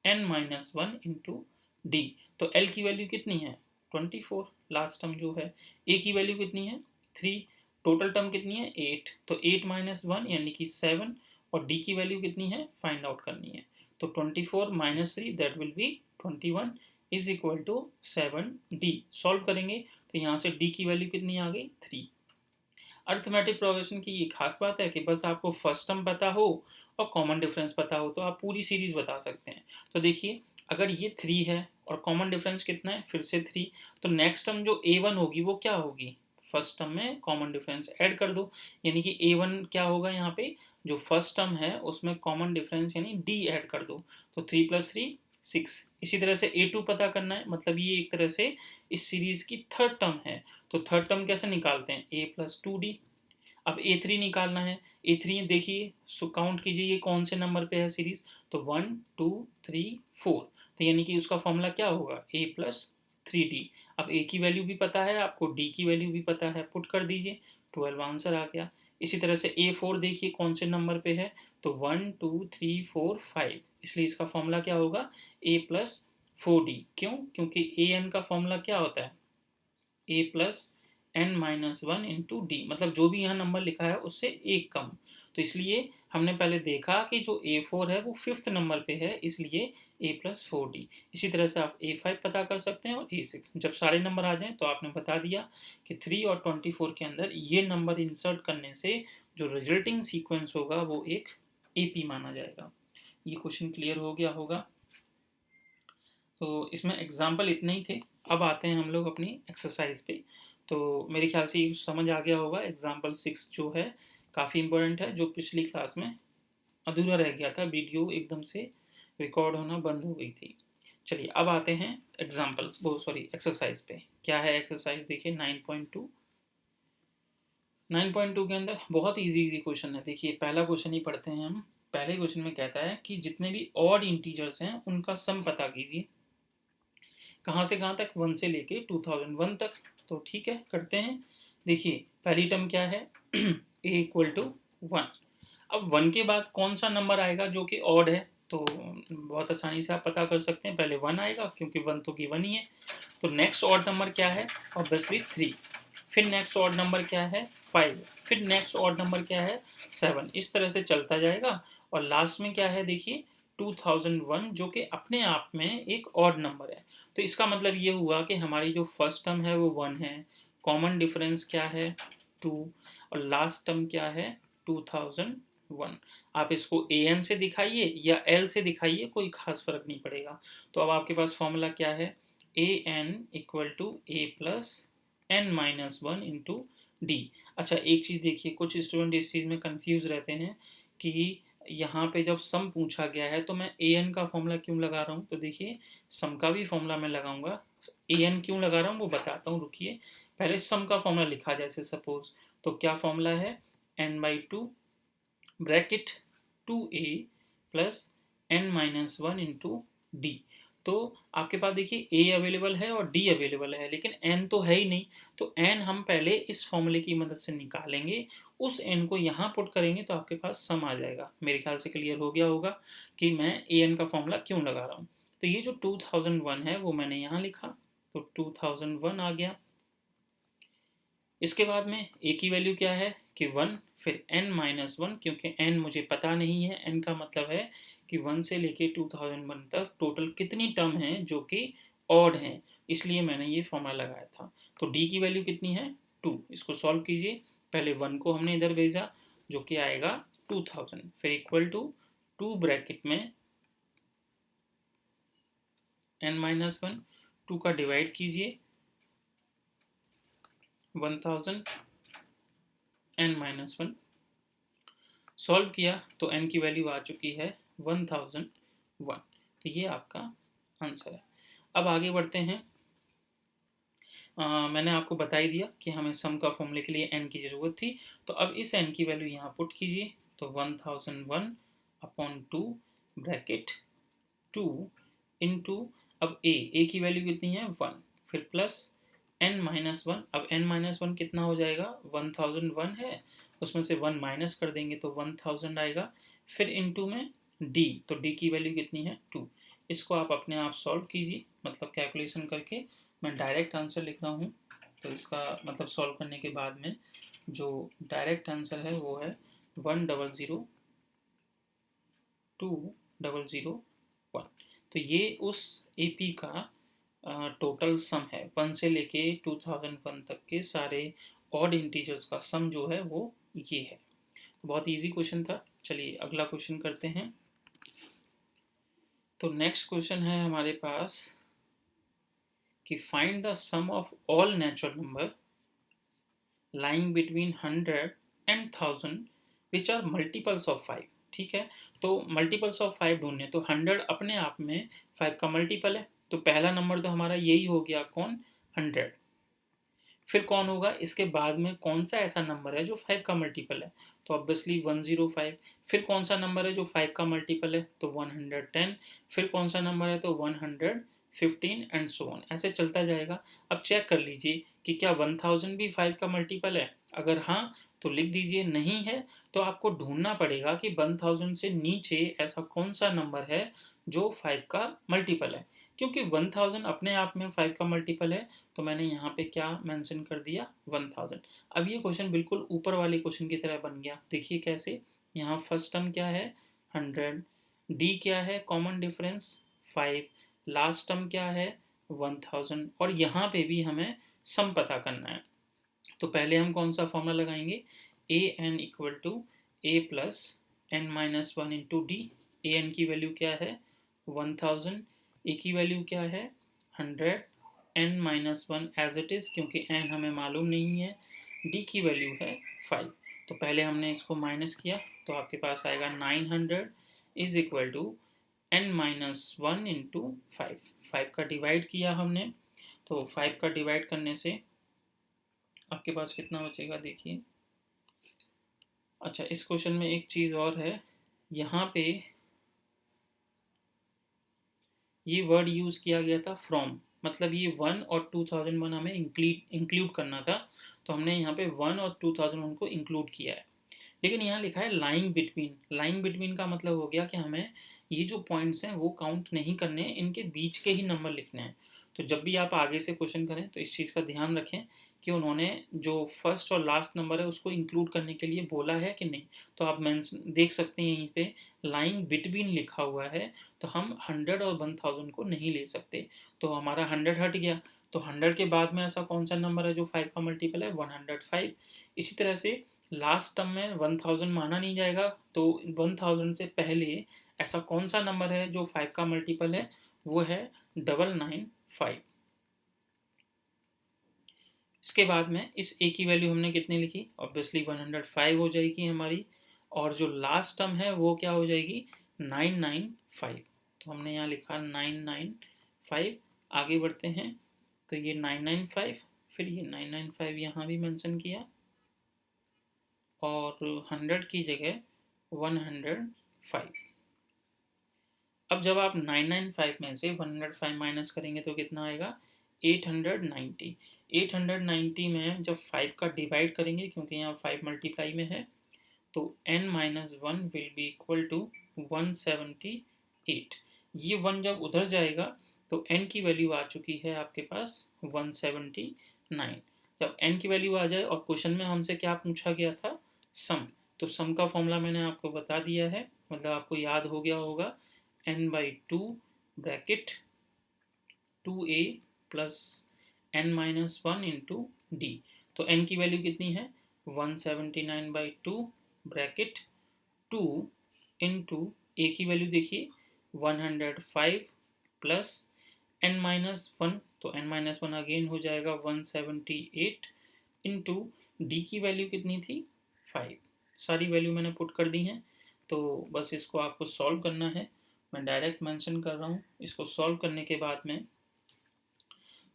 N minus one into D. तो एल की वैल्यू कितनी है 24, लास्ट टर्म जो है। ए की वैल्यू कितनी है 3, टोटल टर्म कितनी है 8, तो 8 माइनस वन यानी कि 7, और डी की वैल्यू कितनी है फाइंड आउट करनी है। तो 24 minus 3 that will be 21 is equal to 7 D. Solve करेंगे तो यहाँ से डी की वैल्यू कितनी आ गई 3। अर्थमेटिक प्रोग्रेशन की ये खास बात है कि बस आपको फर्स्ट टर्म पता हो और कॉमन डिफरेंस पता हो तो आप पूरी सीरीज बता सकते हैं। तो देखिए अगर ये 3 है और कॉमन डिफरेंस कितना है फिर से 3, तो नेक्स्ट टर्म जो A1 होगी वो क्या होगी, फर्स्ट टर्म में कॉमन डिफरेंस ऐड कर दो, यानी कि A1 क्या होगा यहाँ पे, जो फर्स्ट टर्म है उसमें कॉमन डिफरेंस यानी D ऐड कर दो, तो 3 + 3 6। इसी तरह से A2 पता करना है, मतलब ये एक तरह से इस सीरीज की थर्ड टर्म है। तो थर्ड टर्म कैसे निकालते हैं, A + 2D। अब A3 निकालना है, A3 देखिए काउंट कीजिए ये कौन से नंबर पे है सीरीज, तो 1 2 3 4, तो यानी कि उसका फॉर्मूला क्या होगा A + 3D। अब A की वैल्यू भी पता है आपको, D की वैल्यू भी पता है, पुट कर दीजिए 12 आंसर आ गया। इसी तरह से A4 देखिए कौन से नंबर पे है, तो 1 2 3 4 5, इसलिए इसका फॉर्मूला क्या होगा A + 4D। क्यों, क्योंकि AN का फॉर्मूला क्या होता है A + n-1 इंटू डी, मतलब जो भी यहाँ नंबर लिखा है उससे एक कम। तो इसलिए हमने पहले देखा कि जो A4 है वो 5th नंबर पे है, इसलिए A + 4D। इसी तरह से आप A5 पता कर सकते हैं और A6। जब सारे नंबर आ जाएं तो आपने बता दिया कि 3 और 24 के अंदर ये नंबर इंसर्ट करने से जो रिजल्टिंग सीक्वेंस होगा वो एक AP माना जाएगा। ये क्वेश्चन क्लियर हो गया होगा। तो इसमें एग्जाम्पल इतने ही थे। अब आते हैं हम लोग अपनी एक्सरसाइज पे। तो मेरे ख्याल से ये समझ आ गया होगा। एग्जाम्पल 6 जो है काफ़ी इंपॉर्टेंट है, जो पिछली क्लास में अधूरा रह गया था, वीडियो एकदम से रिकॉर्ड होना बंद हो गई थी। चलिए अब आते हैं एग्जाम्पल्स, वो सॉरी एक्सरसाइज पे। क्या है एक्सरसाइज, देखिए 9.2। 9.2 के अंदर बहुत इजी क्वेश्चन है। देखिए पहला क्वेश्चन ही पढ़ते हैं हम। पहले क्वेश्चन में कहता है कि जितने भी ऑड इंटीजर्स हैं उनका सम पता कीजिए। कहाँ से कहाँ तक, 1 से लेके 2001 तक। तो ठीक है करते हैं। देखिए पहली टर्म क्या है A = 1। अब 1 के बाद कौन सा नंबर आएगा जो कि ऑड है, तो बहुत आसानी से आप पता कर सकते हैं, पहले 1 आएगा क्योंकि 1 तो गिवन ही है। तो नेक्स्ट ऑड नंबर क्या है? ऑब्वियसली 3। फिर नेक्स्ट ऑड नंबर क्या है? 5। फिर नेक्स्ट ऑड नंबर क्या है? 7। इस तरह से चलता जाएगा। और लास्ट में क्या है देखिए, 2001, जो कि अपने आप में एक ऑड नंबर है। तो इसका मतलब ये हुआ कि हमारी जो फर्स्ट टर्म है वो 1 है, कॉमन डिफरेंस क्या है? 2, और लास्ट टर्म क्या है? 2001। आप इसको an से दिखाइए या l से दिखाइए, कोई खास फर्क नहीं पड़ेगा। तो अब आपके पास फॉर्मूला क्या है? an equal to a plus n minus one into D. अच्छा, एक चीज़ देखिए, कुछ स्टूडेंट इस चीज़ में कंफ्यूज रहते हैं कि यहाँ पे जब सम पूछा गया है तो मैं an का फॉर्मूला क्यों लगा रहा हूँ। तो देखिए, सम का भी फॉर्मूला मैं लगाऊंगा। an क्यों लगा रहा हूँ वो बताता हूँ, रुकिए। पहले सम का फॉर्मूला लिखा, जैसे सपोज, तो क्या फॉर्मूला है? n/2 bracket 2a plus n minus one into D. तो आपके पास देखिए a अवेलेबल है और d अवेलेबल है, लेकिन n तो है ही नहीं। तो n हम पहले इस फॉर्मूले की मदद से निकालेंगे, उस n को यहाँ पुट करेंगे तो आपके पास सम आ जाएगा। मेरे ख्याल से क्लियर हो गया होगा कि मैं an का फॉर्मूला क्यों लगा रहा हूँ। तो ये जो 2001 है वो मैंने यहाँ लिखा, तो 2001 आ गया। इसके बाद में a की वैल्यू क्या है कि 1, फिर n माइनस वन, क्योंकि n मुझे पता नहीं है। n का मतलब है कि 1 से लेके 2001 तक टोटल कितनी टर्म है जो कि ऑड हैं, इसलिए मैंने ये फॉर्मूला लगाया था। तो d की वैल्यू कितनी है? 2। इसको सॉल्व कीजिए। पहले 1 को हमने इधर भेजा जो कि आएगा 2000, फिर इक्वल टू 2 ब्रैकेट में n माइनस वन, 2 का डिवाइड कीजिए 1000 n माइनस वन, सॉल्व किया तो n की वैल्यू आ चुकी है 1001। तो ये आपका आंसर है। अब आगे बढ़ते हैं। मैंने आपको बता ही दिया कि हमें सम का फॉर्मूले के लिए n की ज़रूरत थी। तो अब इस n की वैल्यू यहाँ पुट कीजिए, तो 1001 अपॉन 2 ब्रैकेट 2 इंटू, अब a की वैल्यू कितनी है? 1, फिर प्लस n माइनस वन। अब n माइनस वन कितना हो जाएगा? 1001 है, उसमें से 1 माइनस कर देंगे तो 1000 आएगा। फिर इनटू में d, तो d की वैल्यू कितनी है? 2। इसको आप अपने आप सॉल्व कीजिए, मतलब कैलकुलेशन करके। मैं डायरेक्ट आंसर लिख रहा हूँ, तो इसका मतलब सॉल्व करने के बाद में जो डायरेक्ट आंसर है वो है 1002021। तो ये उस AP का टोटल सम है। 1 से लेके 2001 तक के सारे ऑड इंटीजर्स का सम जो है वो ये है। बहुत इजी क्वेश्चन था। चलिए अगला क्वेश्चन करते हैं। तो नेक्स्ट क्वेश्चन है हमारे पास कि find the sum of all natural number lying between 100 and 1000 which are multiples of 5। ठीक है, तो मल्टीपल्स ऑफ 5 ढूंढने, तो 100 अपने आप में 5 का मल्टीपल है, तो पहला नंबर तो हमारा यही हो गया, कौन? 100। फिर कौन होगा इसके बाद में? कौन सा ऐसा नंबर है जो 5 का मल्टीपल है? तो ऑब्वियसली 105। फिर कौन सा नंबर है जो 5 का मल्टीपल है? तो 110। फिर कौन सा नंबर है? तो 115 एंड सो ऑन, ऐसे चलता जाएगा। अब चेक कर लीजिए कि क्या 1000 भी 5 का मल्टीपल है। अगर हाँ तो लिख दीजिए, नहीं है तो आपको ढूंढना पड़ेगा कि 1000 से नीचे ऐसा कौन सा नंबर है जो 5 का मल्टीपल है। क्योंकि 1000 अपने आप में 5 का मल्टीपल है, तो मैंने यहाँ पे क्या मेंशन कर दिया? 1000। अब ये क्वेश्चन बिल्कुल ऊपर वाले क्वेश्चन की तरह बन गया। देखिए कैसे, यहाँ फर्स्ट टर्म क्या है? 100, डी क्या है? कॉमन डिफरेंस 5, लास्ट टर्म क्या है? 1000, और यहाँ पे भी हमें सम पता करना है। तो पहले हम कौन सा फॉर्मूला लगाएंगे? A N equal to A plus N minus one into D. A N की वैल्यू क्या है? 1000। ए की वैल्यू क्या है? 100। N minus one as it is, क्योंकि एन हमें मालूम नहीं है। डी की वैल्यू है 5। तो पहले हमने इसको माइनस किया तो आपके पास आएगा 900 is equal to N minus one into 5। 5 का डिवाइड किया हमने, तो 5 का डिवाइड करने से आपके पास कितना बचेगा देखिए। अच्छा, इस क्वेश्चन में एक चीज़ और है, यहाँ पे ये वर्ड यूज़ किया गया था फ्रॉम, मतलब ये 1 और 2001 हमें इंक्लूड करना था, तो हमने यहाँ पे 1 और 2001 को इंक्लूड किया है। लेकिन यहाँ लिखा है लाइंग बिटवीन। लाइंग बिटवीन का मतलब हो गया कि हमें ये जो पॉइंट्स हैं वो काउंट नहीं करने हैं, इनके बीच के ही नंबर लिखने हैं। तो जब भी आप आगे से क्वेश्चन करें तो इस चीज़ का ध्यान रखें कि उन्होंने जो फर्स्ट और लास्ट नंबर है उसको इंक्लूड करने के लिए बोला है कि नहीं। तो आप मेंशन देख सकते हैं यहीं पे लाइंग बिटवीन लिखा हुआ है, तो हम 100 और 1000 को नहीं ले सकते। तो हमारा 100 हट गया। तो 100 के बाद में ऐसा कौन सा नंबर है जो 5 का मल्टीपल है? 105। इसी तरह से लास्ट टर्म में 1000 माना नहीं जाएगा, तो 1000 से पहले ऐसा कौन सा नंबर है जो 5 का मल्टीपल है? वो है 995। इसके बाद में इस ए की वैल्यू हमने कितनी लिखी? ऑब्वियसली 105 हो जाएगी हमारी, और जो लास्ट टर्म है वो क्या हो जाएगी? 995। तो हमने यहाँ लिखा 995। आगे बढ़ते हैं, तो ये 995, फिर ये 995 यहाँ भी मेंशन किया, और 100 की जगह 105। अब जब आप 995 में से 105 माइनस करेंगे तो कितना आएगा? 890। 890 में जब 5 का डिवाइड करेंगे, क्योंकि यहाँ 5 मल्टीप्लाई में है, तो n minus one will be equal to 178। ये 1 जब उधर जाएगा तो n की वैल्यू आ चुकी है आपके पास 179। जब n की वैल्यू आ जाए, और क्वेश्चन में हमसे क्या पूछा गया था? सम। तो सम का फॉर्मूला मैंने आपको बता दिया है, मतलब आपको याद हो गया होगा, n/2 bracket 2a plus n minus one into D. तो n की वैल्यू कितनी है? 179/2 ब्रैकेट 2 इंटू ए की वैल्यू देखिए 105 प्लस n माइनस वन, तो n माइनस वन अगेन हो जाएगा 178 इंटू डी की वैल्यू कितनी थी? 5। सारी वैल्यू मैंने पुट कर दी हैं, तो बस इसको आपको सॉल्व करना है। मैं डायरेक्ट मेंशन कर रहा हूँ। इसको सॉल्व करने के बाद में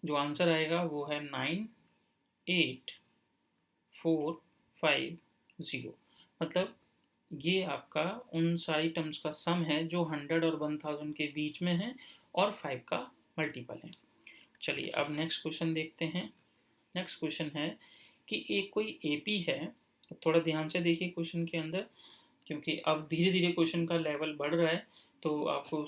जो आंसर आएगा वो है 98450। मतलब ये आपका उन सारी टर्म्स का सम है जो 100 और 1000 के बीच में है और 5 का मल्टीपल है। चलिए अब नेक्स्ट क्वेश्चन देखते हैं। नेक्स्ट क्वेश्चन है कि एक कोई एपी है। थोड़ा ध्यान से देखिए क्वेश्चन के अंदर, क्योंकि अब धीरे धीरे क्वेश्चन का लेवल बढ़ रहा है, तो आपको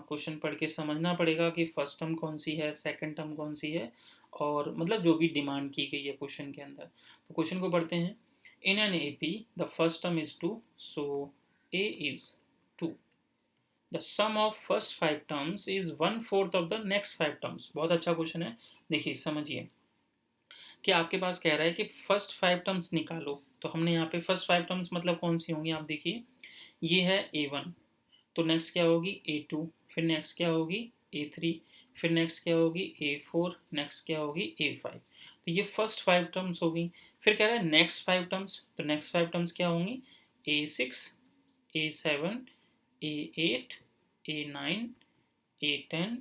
क्वेश्चन पढ़ के समझना पड़ेगा कि फर्स्ट टर्म कौन सी है, सेकंड टर्म कौन सी है, और मतलब जो भी डिमांड की गई है क्वेश्चन के अंदर। तो क्वेश्चन को पढ़ते हैं। In an AP the first term is 2, so a is 2। The sum of first 5 terms is 1/4 of the next 5 terms. बहुत अच्छा क्वेश्चन है। देखिए समझिए कि आपके पास कह रहा है कि फर्स्ट 5 टर्म्स निकालो। तो हमने यहाँ पे फर्स्ट 5 टर्म्स मतलब कौन सी होंगी? आप देखिए, ये है a1, तो नेक्स्ट क्या होगी? a2, फिर नेक्स्ट क्या होगी? a3, फिर नेक्स्ट क्या होगी? a4, नेक्स्ट क्या होगी? a5। तो ये फर्स्ट 5 टर्म्स होगी। फिर कह रहा है नेक्स्ट 5 टर्म्स, तो नेक्स्ट 5 टर्म्स क्या होंगी? a6, a7, a8, a9, a10।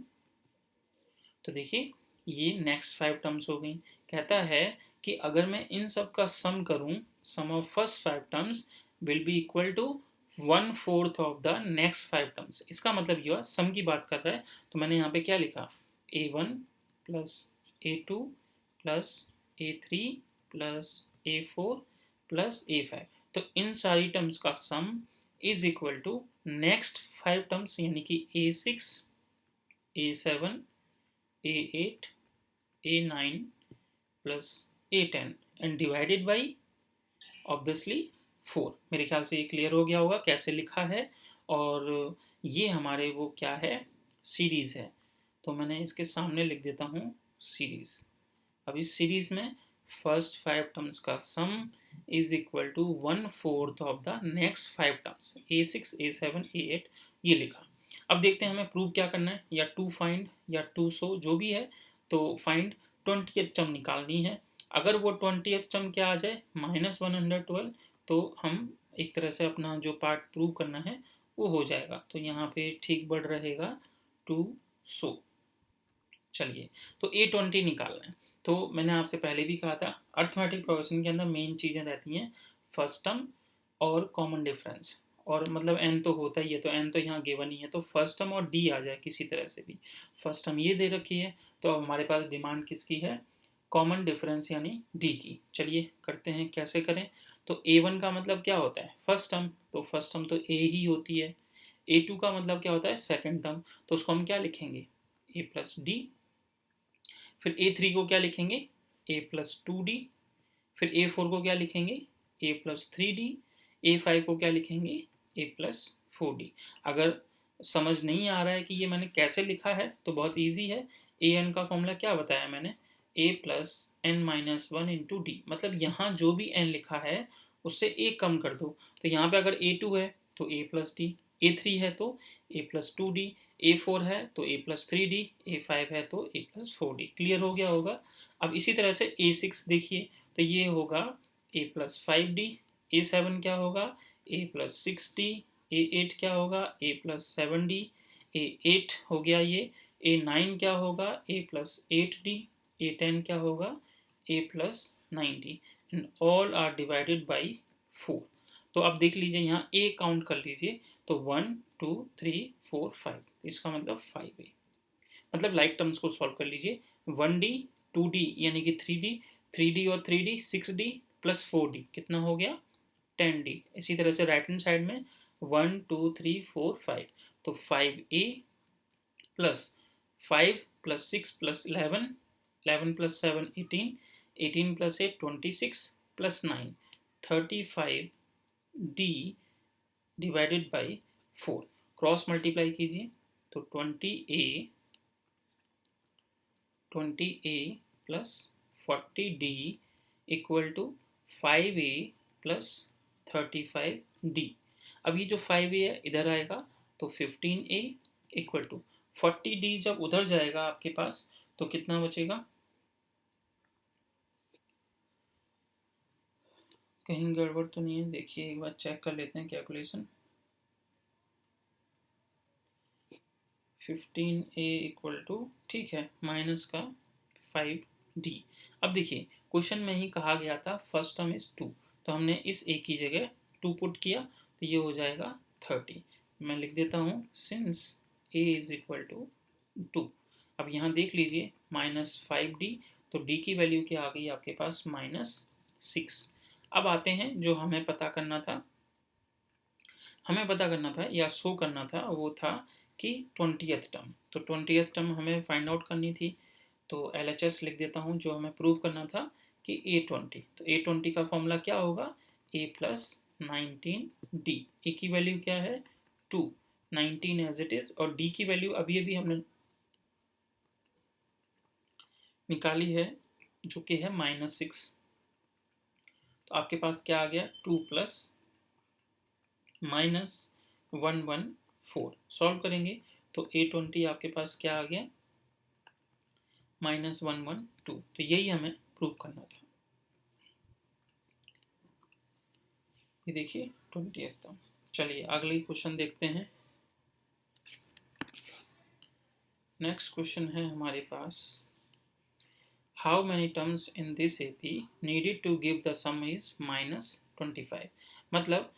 तो देखिए ये नेक्स्ट 5 टर्म्स हो गई। कहता है कि अगर मैं इन सब का सम करूं, sum of first 5 terms will be equal to 1/4 of the next 5 terms. इसका मतलब ये सम की बात कर रहा है। तो मैंने यहाँ पे क्या लिखा? a1 plus a2 plus a3 plus a4 plus a5। तो इन सारी टर्म्स का sum is equal to next 5 terms, यानी कि a6, a7, a8, a9 plus a10 and divided by obviously 4। मेरे ख्याल से ये क्लियर हो गया होगा कैसे लिखा है। और ये हमारे वो क्या है? सीरीज है। तो मैंने इसके सामने लिख देता हूँ सीरीज। अब इस सीरीज में फर्स्ट 5 टर्म्स का sum is equal to 1/4 of the next 5 terms, a6, a7, a8, ये लिखा। अब देखते हैं हमें प्रूव क्या करना है, या टू फाइंड या टू शो, जो भी है। तो फाइंड 20th टर्म निकालनी है। अगर वो 20th टर्म क्या आ जाए? -112, तो हम एक तरह से अपना जो पार्ट प्रूव करना है वो हो जाएगा। तो यहाँ पे ठीक बढ़ रहेगा टू शो। चलिए, तो A20 निकालना है। तो मैंने आपसे पहले भी कहा था, अर्थमेटिक प्रोग्रेशन के अंदर मेन चीज़ें रहती हैं फर्स्ट टर्म और कॉमन डिफरेंस, और मतलब n तो होता ही है, तो n तो यहाँ गिवन ही है, तो फर्स्ट टर्म और d आ जाए किसी तरह से भी। फर्स्ट टर्म ये दे रखी है, तो अब हमारे पास डिमांड किसकी है? कॉमन डिफरेंस यानी डी की। चलिए करते हैं, कैसे करें। तो A1 का मतलब क्या होता है, फर्स्ट टर्म, तो फर्स्ट टर्म तो A ही होती है। A2 का मतलब क्या होता है, सेकंड टर्म, तो उसको हम क्या लिखेंगे, A प्लस डी। फिर A3 को क्या लिखेंगे, A प्लस 2D। फिर A4 को क्या लिखेंगे, A प्लस 3D। A5 को क्या लिखेंगे, A प्लस 4D। अगर समझ नहीं आ रहा है कि ये मैंने कैसे लिखा है तो बहुत ईजी है। ए एन का फॉर्मूला क्या बताया मैंने, A plus N minus one into D. मतलब यहाँ जो भी n लिखा है उससे a कम कर दो। तो यहाँ पे अगर A2 है तो A प्लस डी, A3 है तो A प्लस 2D, A4 है तो A प्लस 3D, A5 है तो A प्लस 4D। क्लियर हो गया होगा। अब इसी तरह से A6 देखिए, तो ये होगा A प्लस 5D। A7 क्या होगा, A प्लस 6D। A8 क्या होगा, A प्लस 7D। A8 हो गया ये। A9 क्या होगा, A प्लस 8D। A10 क्या होगा, A प्लस 9D। And all are divided by 4। तो अब देख लीजिए यहाँ A काउंट कर लीजिए, तो 1 2 3 4 5, इसका मतलब 5A। मतलब लाइक टर्म्स को सॉल्व कर लीजिए। 1D 2D यानी कि 3D, 3D और 3D 6D प्लस 4D कितना हो गया, 10D। इसी तरह से राइट हैंड साइड में 1 2 3 4 5, तो 5A plus 5 plus 6 plus 11, 11 plus 7 18, 18 plus 8 26 plus 9 35D divided by 4। Cross multiply कीजिए, तो 20A plus 40D equal to 5A plus 35D। अब ये जो 5A है इधर आएगा तो 15A इक्वल टू 40D। जब उधर जाएगा आपके पास तो कितना बचेगा, कहीं गड़बड़ तो नहीं है, देखिए एक बार चेक कर लेते हैं कैलकुलेशन। 15A इक्वल टू, ठीक है, माइनस का 5D। अब देखिए क्वेश्चन में ही कहा गया था फर्स्ट टर्म इज 2, तो हमने इस A की जगह 2 पुट किया तो ये हो जाएगा 30। मैं लिख देता हूँ since A is equal to 2। अब यहाँ देख लीजिए माइनस 5D, तो D की वैल्यू क्या आ गई आपके पास, -6। अब आते हैं जो हमें पता करना था, या शो करना था, वो था कि 20th टर्म। तो 20th टर्म हमें फाइंड आउट करनी थी, तो LHS लिख देता हूँ जो हमें प्रूव करना था कि A20। तो A20 का फॉर्मूला क्या होगा, A प्लस 19D। ए की वैल्यू क्या है 2, 19 एज इट इज, और डी की वैल्यू अभी अभी हमने निकाली है जो कि है -6। तो आपके पास क्या आ गया, 2 प्लस -114। सॉल्व करेंगे तो A20 आपके पास क्या आ गया, -112। तो यही हमें प्रूव करना था। ये देखिए 20th टर्म। चलिए अगली क्वेश्चन देखते हैं। नेक्स्ट क्वेश्चन है हमारे पास, how many terms in this AP needed to give the sum is -25। मतलब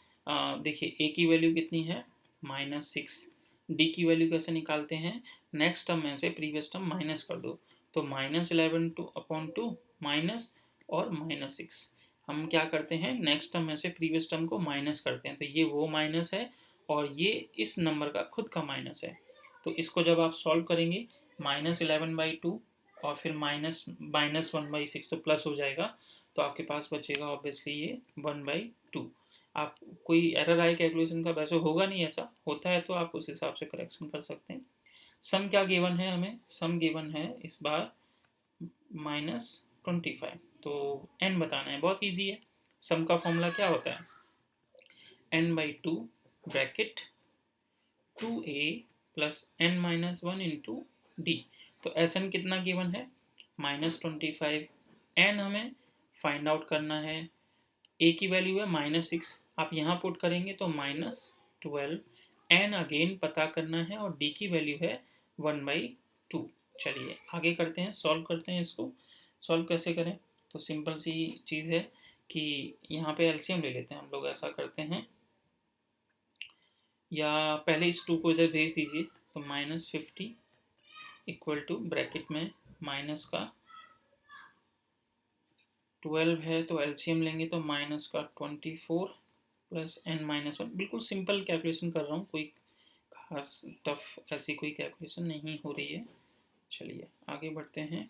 देखिए A की वैल्यू कितनी है, -6। D की वैल्यू कैसे निकालते हैं, नेक्स्ट टर्म में से प्रीवियस टर्म माइनस कर दो, तो -11/2 माइनस और -6। हम क्या करते हैं, नेक्स्ट टर्म में से प्रीवियस टर्म को माइनस करते हैं, तो ये वो माइनस है और ये इस नंबर का खुद का माइनस है। तो इसको जब आप सॉल्व करेंगे, -11/2 और फिर -1/6 तो प्लस हो जाएगा, तो आपके पास बचेगा ऑब्वियसली ये 1/2। आप कोई एरर आए कैलकुलेशन का, वैसे होगा नहीं, ऐसा होता है तो आप उस हिसाब से करेक्शन कर सकते हैं। सम क्या गिवन है, हमें सम गिवन है इस बार -25। तो n बताना है, बहुत ईजी है। सम का फॉर्मूला क्या होता है, n/2 bracket 2A plus n-1 into D. तो Sn कितना गिवन है, -25। n हमें फाइंड आउट करना है, A की वैल्यू है -6, आप यहाँ पुट करेंगे तो -12। n अगेन पता करना है और D की वैल्यू है 1/2। चलिए आगे करते हैं, सॉल्व करते हैं इसको। सॉल्व कैसे करें, तो सिंपल सी चीज़ है कि यहाँ पे एलसीएम ले लेते हैं हम लोग, ऐसा करते हैं, या पहले इस 2 को इधर भेज दीजिए, तो -50 इक्वल टू ब्रैकेट में माइनस का 12 है तो एलसीएम लेंगे तो माइनस का 24 प्लस n माइनस 1। बिल्कुल सिंपल कैलकुलेशन कर रहा हूँ, कोई खास टफ ऐसी कोई कैलकुलेशन नहीं हो रही है। चलिए आगे बढ़ते हैं।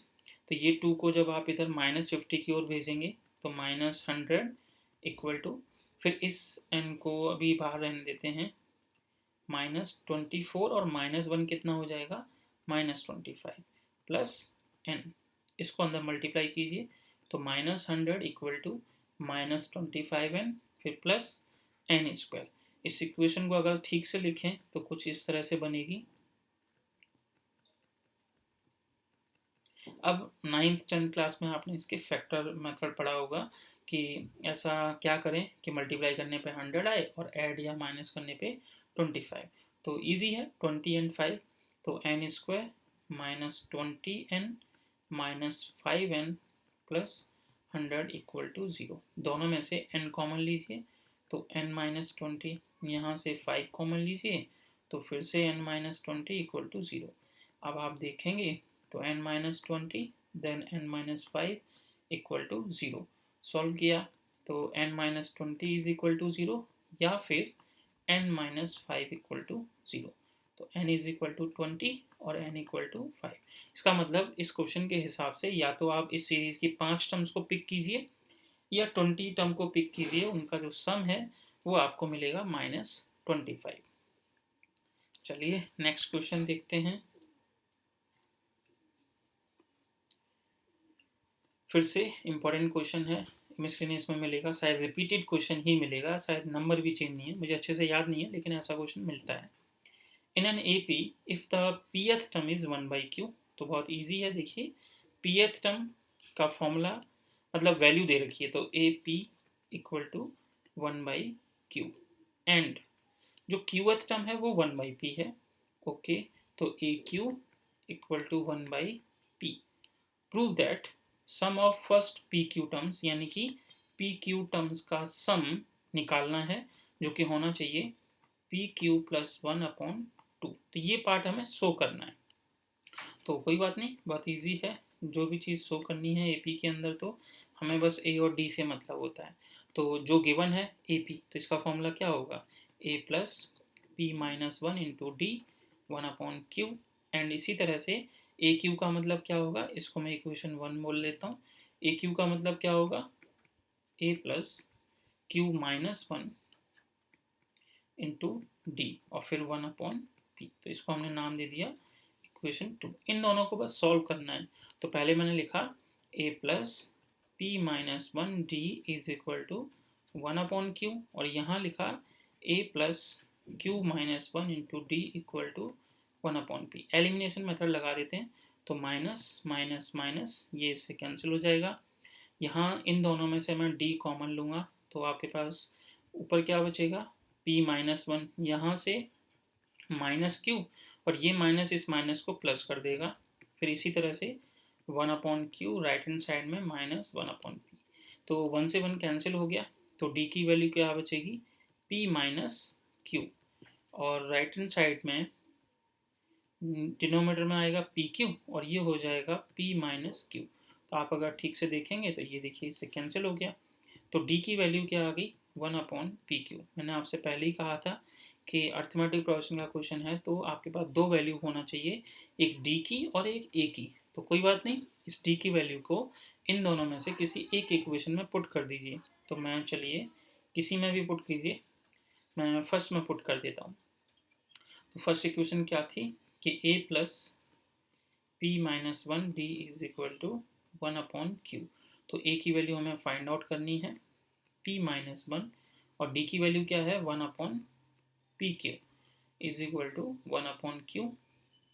तो ये 2 को जब आप इधर -50 की ओर भेजेंगे तो -100 इक्वल टू, फिर इस n को अभी बाहर रहने देते हैं, -24 और -1 कितना हो जाएगा, -25 प्लस n, इसको अंदर मल्टीप्लाई कीजिए तो -100 इक्वल टू -25n फिर प्लस n स्क्वायर। इस इक्वेशन को अगर ठीक से लिखें तो कुछ इस तरह से बनेगी। अब 9th 10th क्लास में आपने इसके फैक्टर मेथड पढ़ा होगा कि ऐसा क्या करें कि मल्टीप्लाई करने पे 100 आए और ऐड या माइनस करने पे 25। तो इजी है, 20 एंड 5 तो n square -20n -5n plus 100 equal to 0। दोनों में से n कॉमन लीजिए तो n -20, यहाँ से 5 कॉमन लीजिए तो फिर से n -20 इक्वल टू 0। अब आप देखेंगे तो n -20 then n -5 equal to 0। Solve किया तो n -20 इज इक्वल टू 0 या फिर n -5 इक्वल टू 0। तो n इज इक्वल टू 20 और n इक्वल टू 5। इसका मतलब इस क्वेश्चन के हिसाब से या तो आप इस सीरीज की 5 टर्म्स को पिक कीजिए या 20 टर्म को पिक कीजिए, उनका जो सम है वो आपको मिलेगा -25। चलिए नेक्स्ट क्वेश्चन देखते हैं। फिर से इम्पोर्टेंट क्वेश्चन है, मिसलेनियस में मिलेगा, शायद रिपीटेड क्वेश्चन ही मिलेगा, शायद नंबर भी चेंज नहीं है, मुझे अच्छे से याद नहीं है लेकिन ऐसा क्वेश्चन मिलता है। In an A P if the pth term is 1/q, तो बहुत इजी है। देखिए pth टर्म का फॉर्मूला मतलब वैल्यू दे रखी है तो A P equal to 1/q and जो qth टर्म है वो 1/p है। ओके, तो A Q equal to 1/p। Prove that sum of first P Q terms, यानी कि पी क्यू टर्म्स का सम निकालना है जो कि होना चाहिए पी क्यू प्लस 1/2। तो ये पार्ट हमें शो करना है, तो कोई बात नहीं, बहुत इजी है। जो भी चीज़ शो करनी है एपी के अंदर तो हमें बस ए और डी से मतलब होता है। तो जो गिवन है एपी, तो इसका फॉर्मूला क्या होगा, A plus P minus 1 into D 1/क्यू। एंड इसी तरह से ए क्यू का मतलब क्या होगा, इसको मैं इक्वेशन 1 बोल लेता हूँ। ए क्यू का मतलब क्या होगा, A plus Q minus 1 into D और फिर 1/p। तो इसको हमने नाम दे दिया इक्वेशन 2। इन दोनों को बस सॉल्व करना है। तो पहले मैंने लिखा a plus P minus 1 D is equal to 1/q और यहाँ लिखा a plus Q minus 1 into D equal to 1/p। Elimination method लगा देते हैं तो माइनस माइनस माइनस ये इससे कैंसिल हो जाएगा। यहाँ इन दोनों में से मैं d कॉमन लूँगा तो आपके पास ऊपर क्या बचेगा, p माइनस 1, यहाँ से माइनस क्यू और ये माइनस इस माइनस को प्लस कर देगा। फिर इसी तरह से 1/q राइट हैंड साइड में माइनस 1/p। तो 1 से 1 कैंसिल हो गया तो d की वैल्यू क्या बचेगी, p माइनस क्यू और राइट हैंड साइड में डिनोमीटर में आएगा पी क्यू और ये हो जाएगा p माइनस क्यू। तो आप अगर ठीक से देखेंगे तो ये देखिए इससे कैंसिल हो गया। तो d की वैल्यू क्या आ गई, 1/pq। मैंने आपसे पहले ही कहा था कि अर्थमेटिक प्रोग्रेशन का क्वेश्चन है तो आपके पास दो वैल्यू होना चाहिए, एक d की और एक a की। तो कोई बात नहीं, इस d की वैल्यू को इन दोनों में से किसी एक इक्वेशन में पुट कर दीजिए। तो मैं चलिए किसी में भी पुट कीजिए, मैं फर्स्ट में पुट कर देता हूँ। तो फर्स्ट इक्वेशन क्या थी कि a plus P minus 1 D is equal to 1/q। तो a की वैल्यू हमें फाइंड आउट करनी है p माइनस 1 और d की वैल्यू क्या है 1/pq is equal to 1/q।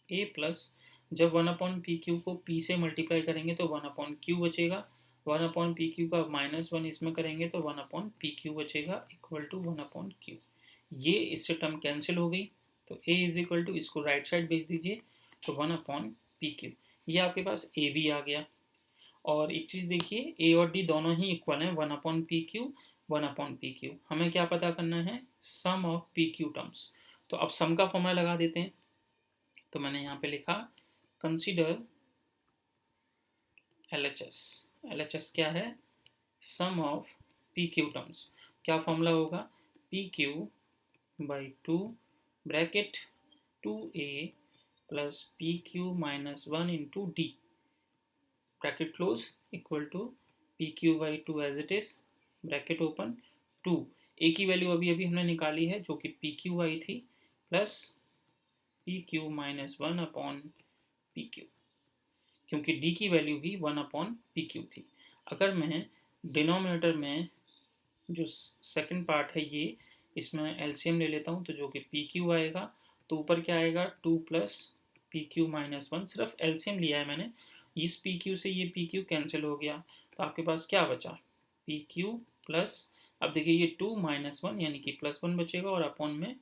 a plus जब 1/pq को p से मल्टीप्लाई करेंगे तो 1/q बचेगा, 1/pq का -1 इसमें करेंगे तो 1/pq बचेगा इक्वल टू 1/q। ये इससे टर्म कैंसिल हो गई तो a इज इक्वल टू, इसको राइट साइड भेज दीजिए तो 1/pq। ये आपके पास a भी आ गया। और एक चीज़ देखिए a और d दोनों ही इक्वल हैं, 1/pq 1/pq। हमें क्या पता करना है, सम ऑफ pq टर्म्स। तो अब सम का फॉर्मूला लगा देते हैं। तो मैंने यहाँ पे लिखा कंसीडर LHS। LHS क्या है, sum of P Q terms. क्या फॉर्मूला होगा? P Q by 2 bracket 2a plus P Q minus 1 into D bracket close equal to P Q by 2 as it is bracket open 2 A की value अभी अभी हमने निकाली है जो कि पी क्यू आई थी plus P Q minus 1 upon P Q, क्योंकि डी की वैल्यू भी 1 अपॉन पी क्यू थी। अगर मैं डिनोमिनेटर में जो सेकंड पार्ट है ये, इसमें एलसीएम ले लेता हूँ तो जो कि पी क्यू आएगा, तो ऊपर क्या आएगा 2 प्लस पी क्यू माइनस 1, सिर्फ एलसीएम लिया है मैंने, इस पी क्यू से ये पी क्यू कैंसिल हो गया, तो आपके पास क्या बचा पी क्यू प्लस, अब देखिए ये 2 माइनस 1 यानी कि प्लस 1 बचेगा और अपॉन में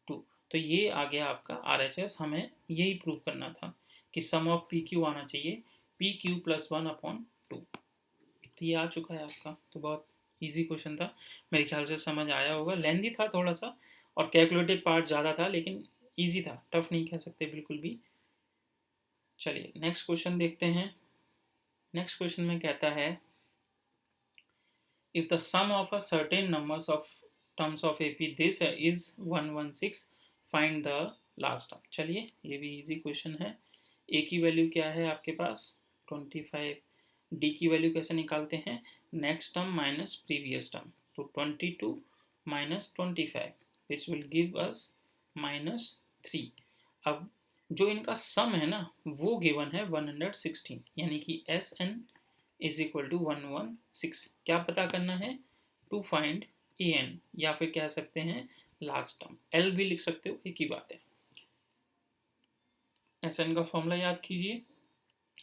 2, तो ये आ गया आपका आर एच एस। हमें यही प्रूव करना था कि सम ऑफ पी क्यू आना चाहिए पी क्यू प्लस 1 अपॉन 2, तो ये आ चुका है आपका। तो बहुत इजी क्वेश्चन था, मेरे ख्याल से समझ आया होगा। लेंदी था थोड़ा सा और कैलकुलेटिव पार्ट ज़्यादा था, लेकिन इजी था, टफ नहीं कह सकते बिल्कुल भी। चलिए नेक्स्ट क्वेश्चन देखते हैं। नेक्स्ट क्वेश्चन में कहता है if the sum of a certain numbers of terms of AP this is 116 find the last term. चलिए ये भी इजी क्वेश्चन है। ए की वैल्यू क्या है आपके पास 25, डी की वैल्यू कैसे निकालते हैं next term minus previous term, तो 22 minus 25 which will give us minus 3। अब जो इनका सम है ना वो गिवन है 116, यानी कि S N is equal to 116। क्या पता करना है टू फाइंड ए एन, या फिर कह सकते हैं लास्ट टर्म, एल भी लिख सकते हो, एक ही बात है। एस एन का फॉर्मूला याद कीजिए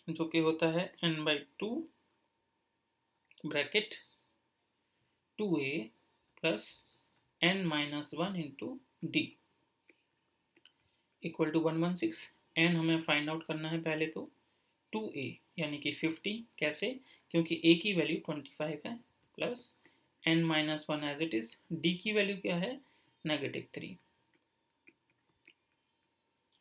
जो कि होता है N by 2 bracket 2a plus N minus 1 into D equal to 116। N हमें फाइंड आउट करना है पहले तो 2a यानी कि 50, कैसे, क्योंकि a की वैल्यू 25 है plus N minus 1 as it is, D की वैल्यू क्या है -3।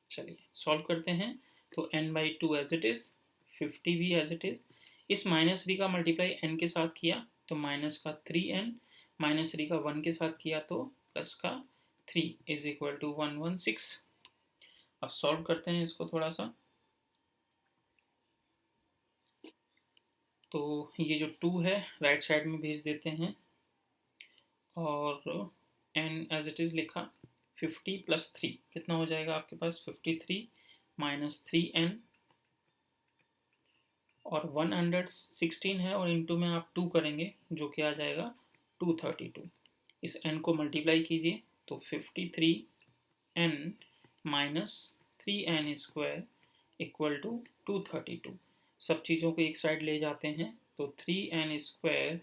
चलिए सॉल्व करते हैं, तो n by 2 as it is, 50 भी एज इट इज, इस -3 का मल्टीप्लाई n के साथ किया तो माइनस का 3n, -3 का 1 के साथ किया तो प्लस का 3 इज इक्वल टू 116। अब सॉल्व करते हैं इसको थोड़ा सा, तो ये जो 2 है राइट साइड में भेज देते हैं और n एज इट इज लिखा, 50 प्लस 3 कितना हो जाएगा आपके पास 53 माइनस 3n, और 116 है और इनटू में आप 2 करेंगे जो कि आ जाएगा 232। इस n को मल्टीप्लाई कीजिए तो 53n minus 3n square equal to 232। सब चीज़ों को एक साइड ले जाते हैं तो 3n square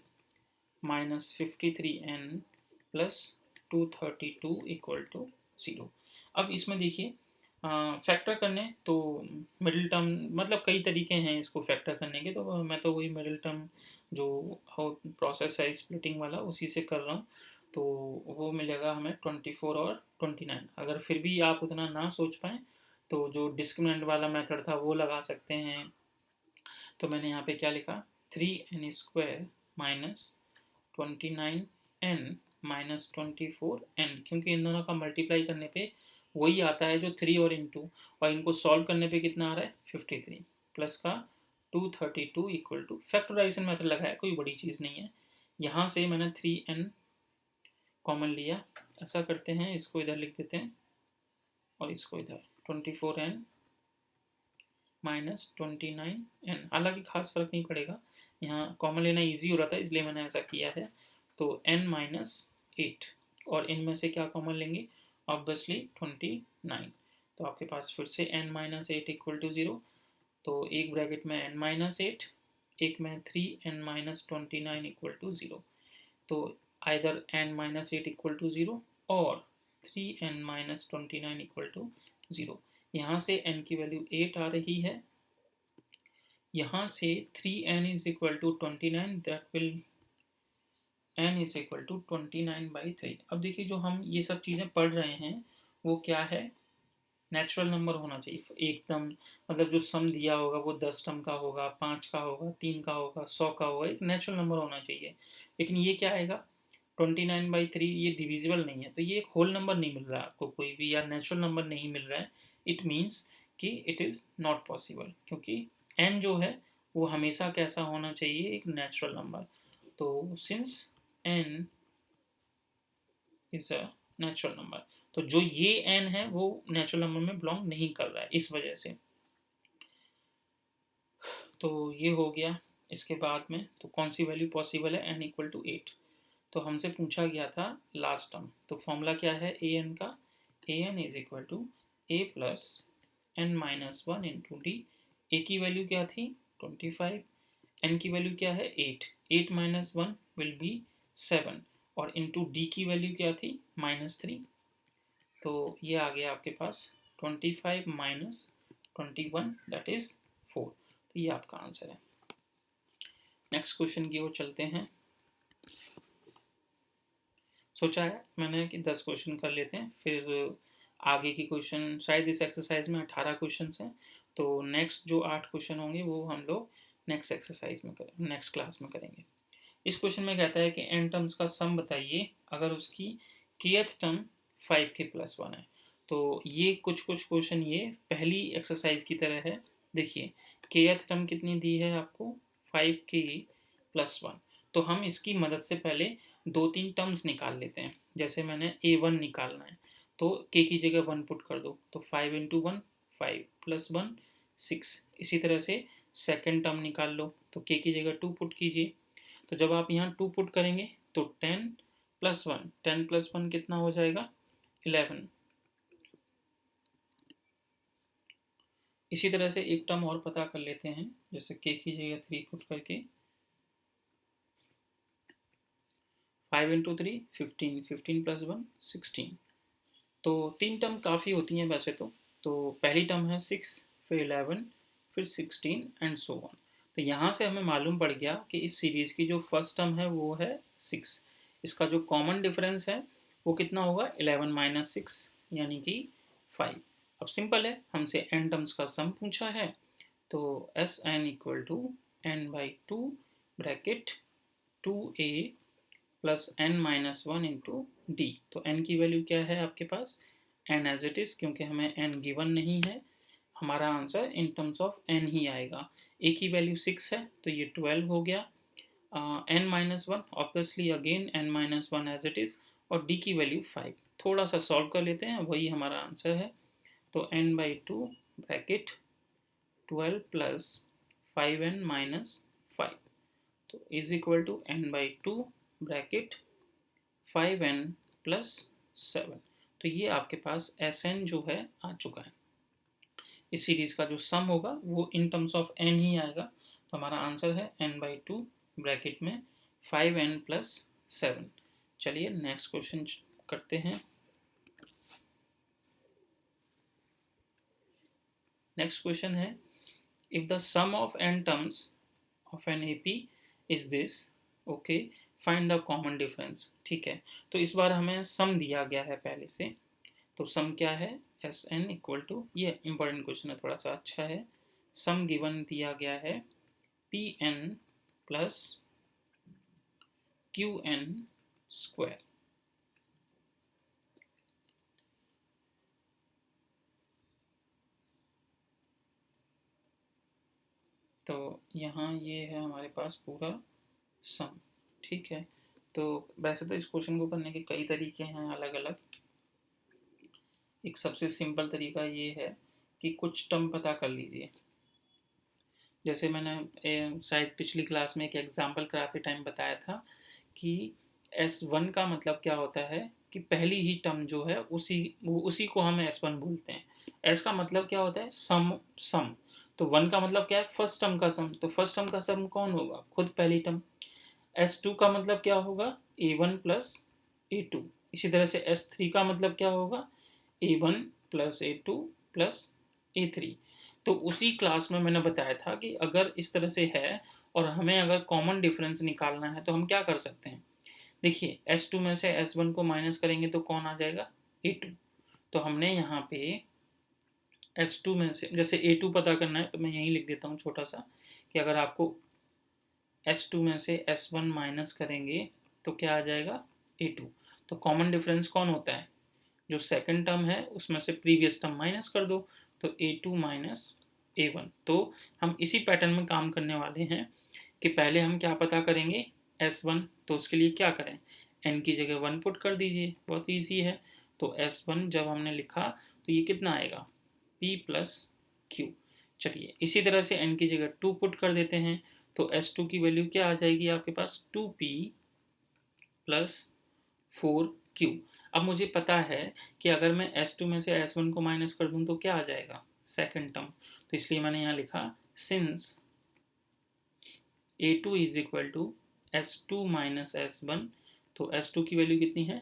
minus 53n plus 232 equal to 0। अब इसमें देखिए फैक्टर करने तो मिडिल टर्म, मतलब कई तरीके हैं इसको फैक्टर करने के, तो मैं तो वही मिडिल टर्म जो प्रोसेस है स्प्लिटिंग वाला उसी से कर रहा हूँ, तो वो मिलेगा हमें 24 और 29। अगर फिर भी आप उतना ना सोच पाएँ तो जो डिस्क्रिमिनेंट वाला मेथड था वो लगा सकते हैं। तो मैंने यहाँ पे क्या लिखा 3n square minus 29n minus 24n, क्योंकि इन दोनों का मल्टीप्लाई करने पे वही आता है जो 3 और इंटू, और इनको सॉल्व करने पे कितना आ रहा है 53 प्लस का 232 इक्वल टू, फैक्टराइजेशन मेथड लगाया, कोई बड़ी चीज़ नहीं है। यहाँ से मैंने 3n कॉमन लिया, ऐसा करते हैं इसको इधर लिख देते हैं और इसको इधर 24n माइनस 29n, हालांकि खास फर्क नहीं पड़ेगा, यहाँ कॉमन लेना इजी हो रहा था इसलिए मैंने ऐसा किया है। तो n माइनस 8 और इनमें से क्या कॉमन लेंगे ऑब्वियसली 29, तो आपके पास फिर से n माइनस 8 इक्वल टू 0, तो एक ब्रैकेट में n माइनस 8, एक में 3n माइनस 29 इक्वल टू 0, तो either n minus 8 equal to 0 और 3n माइनस 29 इक्वल टू 0। यहाँ से n की वैल्यू 8 आ रही है, यहाँ से 3n is equal to 29, that will n is equal to 29 by 3। अब देखिए जो हम ये सब चीज़ें पढ़ रहे हैं वो क्या है नेचुरल नंबर होना चाहिए एकदम, मतलब जो सम दिया होगा वो 10 टर्म का होगा, 5 का होगा, 3 का होगा, 100 का होगा, एक नेचुरल नंबर होना चाहिए। लेकिन ये क्या आएगा 29/3, ये डिविजिबल नहीं है, तो ये एक होल नंबर नहीं मिल रहा है आपको कोई भी, या नेचुरल नंबर नहीं मिल रहा है। इट मीन्स कि इट इज़ नॉट पॉसिबल, क्योंकि n जो है वो हमेशा कैसा होना चाहिए, एक नेचुरल नंबर। तो since n is a natural number, तो जो ये n है वो नेचुरल नंबर में बिलोंग नहीं कर रहा है इस वजह से। तो ये हो गया। इसके बाद में तो कौन सी वैल्यू पॉसिबल है, n इक्वल टू 8। तो हमसे पूछा गया था लास्ट टर्म, तो फॉर्मूला क्या है ए एन का, A N is equal to A plus N minus one into D. A की वैल्यू क्या थी 25, एन की वैल्यू क्या है 8, 8 माइनस वन विल बी 7, और इंटू डी की वैल्यू क्या थी -3। तो ये आ गया आपके पास 25 माइनस 21 दैट इज 4। तो ये आपका आंसर है। नेक्स्ट क्वेश्चन की ओर चलते हैं। सोचा है मैंने कि 10 क्वेश्चन कर लेते हैं, फिर आगे की क्वेश्चन, शायद इस एक्सरसाइज में 18 क्वेश्चन हैं, तो नेक्स्ट जो 8 क्वेश्चन होंगे वो हम लोग नेक्स्ट एक्सरसाइज में करें, नेक्स्ट क्लास में करेंगे। इस क्वेश्चन में कहता है कि एन टर्म्स का सम बताइए अगर उसकी kth टर्म 5k+1 है। तो ये कुछ कुछ क्वेश्चन ये पहली एक्सरसाइज की तरह है। देखिए kth टर्म कितनी दी है आपको 5k+1, तो हम इसकी मदद से पहले 2-3 टर्म्स निकाल लेते हैं। जैसे मैंने a1 निकालना है, तो k की जगह 1 पुट कर दो, तो 5 इंटू 1 5 प्लस 1 6। इसी तरह से सेकेंड टर्म निकाल लो, तो k की जगह 2 पुट कीजिए, तो जब आप यहाँ 2 पुट करेंगे तो 10 प्लस 1, 10 प्लस 1 कितना हो जाएगा 11। इसी तरह से एक टर्म और पता कर लेते हैं, जैसे k की जगह 3 पुट करके 5 इंटू 3 15, 15 प्लस 1 16। तो 3 टर्म काफ़ी होती हैं वैसे तो पहली टर्म है 6, फिर 11, फिर 16 एंड सो ऑन। तो यहाँ से हमें मालूम पड़ गया कि इस सीरीज़ की जो फर्स्ट टर्म है वो है 6, इसका जो कॉमन डिफरेंस है वो कितना होगा 11 माइनस 6 यानी कि 5। अब सिंपल है, हमसे एन टर्म्स का सम पूछा है, तो S N equal to n/2 bracket 2a plus n minus one into D. तो n की वैल्यू क्या है आपके पास n एज इट इज़, क्योंकि हमें n गिवन नहीं है, हमारा answer in terms of n ही आएगा। a की वैल्यू 6 है तो ये 12 हो गया, n minus one obviously again n minus one as it is, और d की वैल्यू 5। थोड़ा सा सॉल्व कर लेते हैं, वही हमारा आंसर है। तो n/2 bracket 12 plus 5n minus 5, तो is equal to n/2 bracket 5n plus 7। तो ये आपके पास Sn जो है आ चुका है। इस सीरीज का जो सम होगा वो इन टर्म्स ऑफ n ही आएगा, तो हमारा आंसर है n/2 ब्रैकेट में 5n प्लस 7। चलिए नेक्स्ट क्वेश्चन करते हैं। नेक्स्ट क्वेश्चन है, if the sum of n terms of an AP is this, okay, find the common difference. ठीक है, तो इस बार हमें सम दिया गया है पहले से, तो सम क्या है एस एन इक्वल टू, ये इंपॉर्टेंट क्वेश्चन है थोड़ा सा अच्छा है। सम गिवन दिया गया है P N plus Q N square. तो यहाँ ये है हमारे पास पूरा सम। ठीक है, तो वैसे तो इस क्वेश्चन को करने के कई तरीके हैं अलग अलग। एक सबसे सिंपल तरीका ये है कि कुछ टर्म पता कर लीजिए। जैसे मैंने शायद पिछली क्लास में एक एग्जाम्पल कराते टाइम बताया था कि S1 का मतलब क्या होता है कि पहली ही टर्म जो है उसी को हम S1 बोलते हैं। S का मतलब क्या होता है सम, सम। तो 1 का मतलब क्या है फर्स्ट टर्म का सम, तो फर्स्ट टर्म का सम कौन होगा खुद पहली टर्म। S2 का मतलब क्या होगा A1 प्लस A2। इसी तरह से S3 का मतलब क्या होगा A1 plus A2 plus A3। तो उसी क्लास में मैंने बताया था कि अगर इस तरह से है और हमें अगर कॉमन डिफरेंस निकालना है तो हम क्या कर सकते हैं। देखिए S2 में से S1 को माइनस करेंगे तो कौन आ जाएगा A2। तो हमने यहाँ पे S2 में से जैसे A2 पता करना है तो मैं यहीं लिख देता हूँ छोटा सा, कि अगर आपको S2 में से S1 माइनस करेंगे तो क्या आ जाएगा A2। तो कॉमन डिफरेंस कौन होता है, जो सेकंड टर्म है उसमें से प्रीवियस टर्म माइनस कर दो, तो A2 माइनस A1। तो हम इसी पैटर्न में काम करने वाले हैं कि पहले हम क्या पता करेंगे S1, तो उसके लिए क्या करें, n की जगह 1 पुट कर दीजिए, बहुत ईजी है। तो S1 जब हमने लिखा तो ये कितना आएगा P प्लस क्यू। चलिए इसी तरह से n की जगह 2 पुट कर देते हैं, तो S2 की वैल्यू क्या आ जाएगी आपके पास 2P प्लस 4Q। अब मुझे पता है कि अगर मैं S2 में से S1 को माइनस कर दूं तो क्या आ जाएगा सेकंड टर्म, तो इसलिए मैंने यहाँ लिखा since A2 is equal to S2 minus S1, तो S2 की वैल्यू कितनी है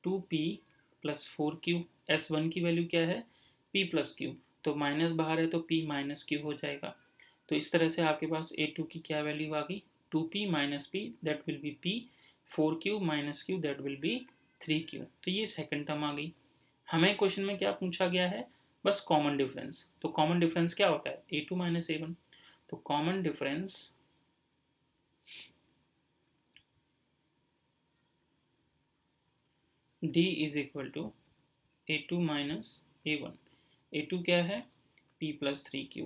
2P प्लस 4Q, S1 की वैल्यू क्या है P प्लस Q, तो माइनस बाहर है तो P माइनस Q हो जाएगा। तो इस तरह से आपके पास A2 की क्या वैल्यू आ गई 2P minus P, that will B P, 4Q minus Q, that will B 3Q। तो ये सेकंड टर्म आ गई। हमें क्वेश्चन में क्या पूछा गया है, बस कॉमन डिफरेंस। तो कॉमन डिफरेंस क्या होता है A2 माइनस A1, तो common difference D is equal to A2 minus A1। A2 क्या है P प्लस 3Q,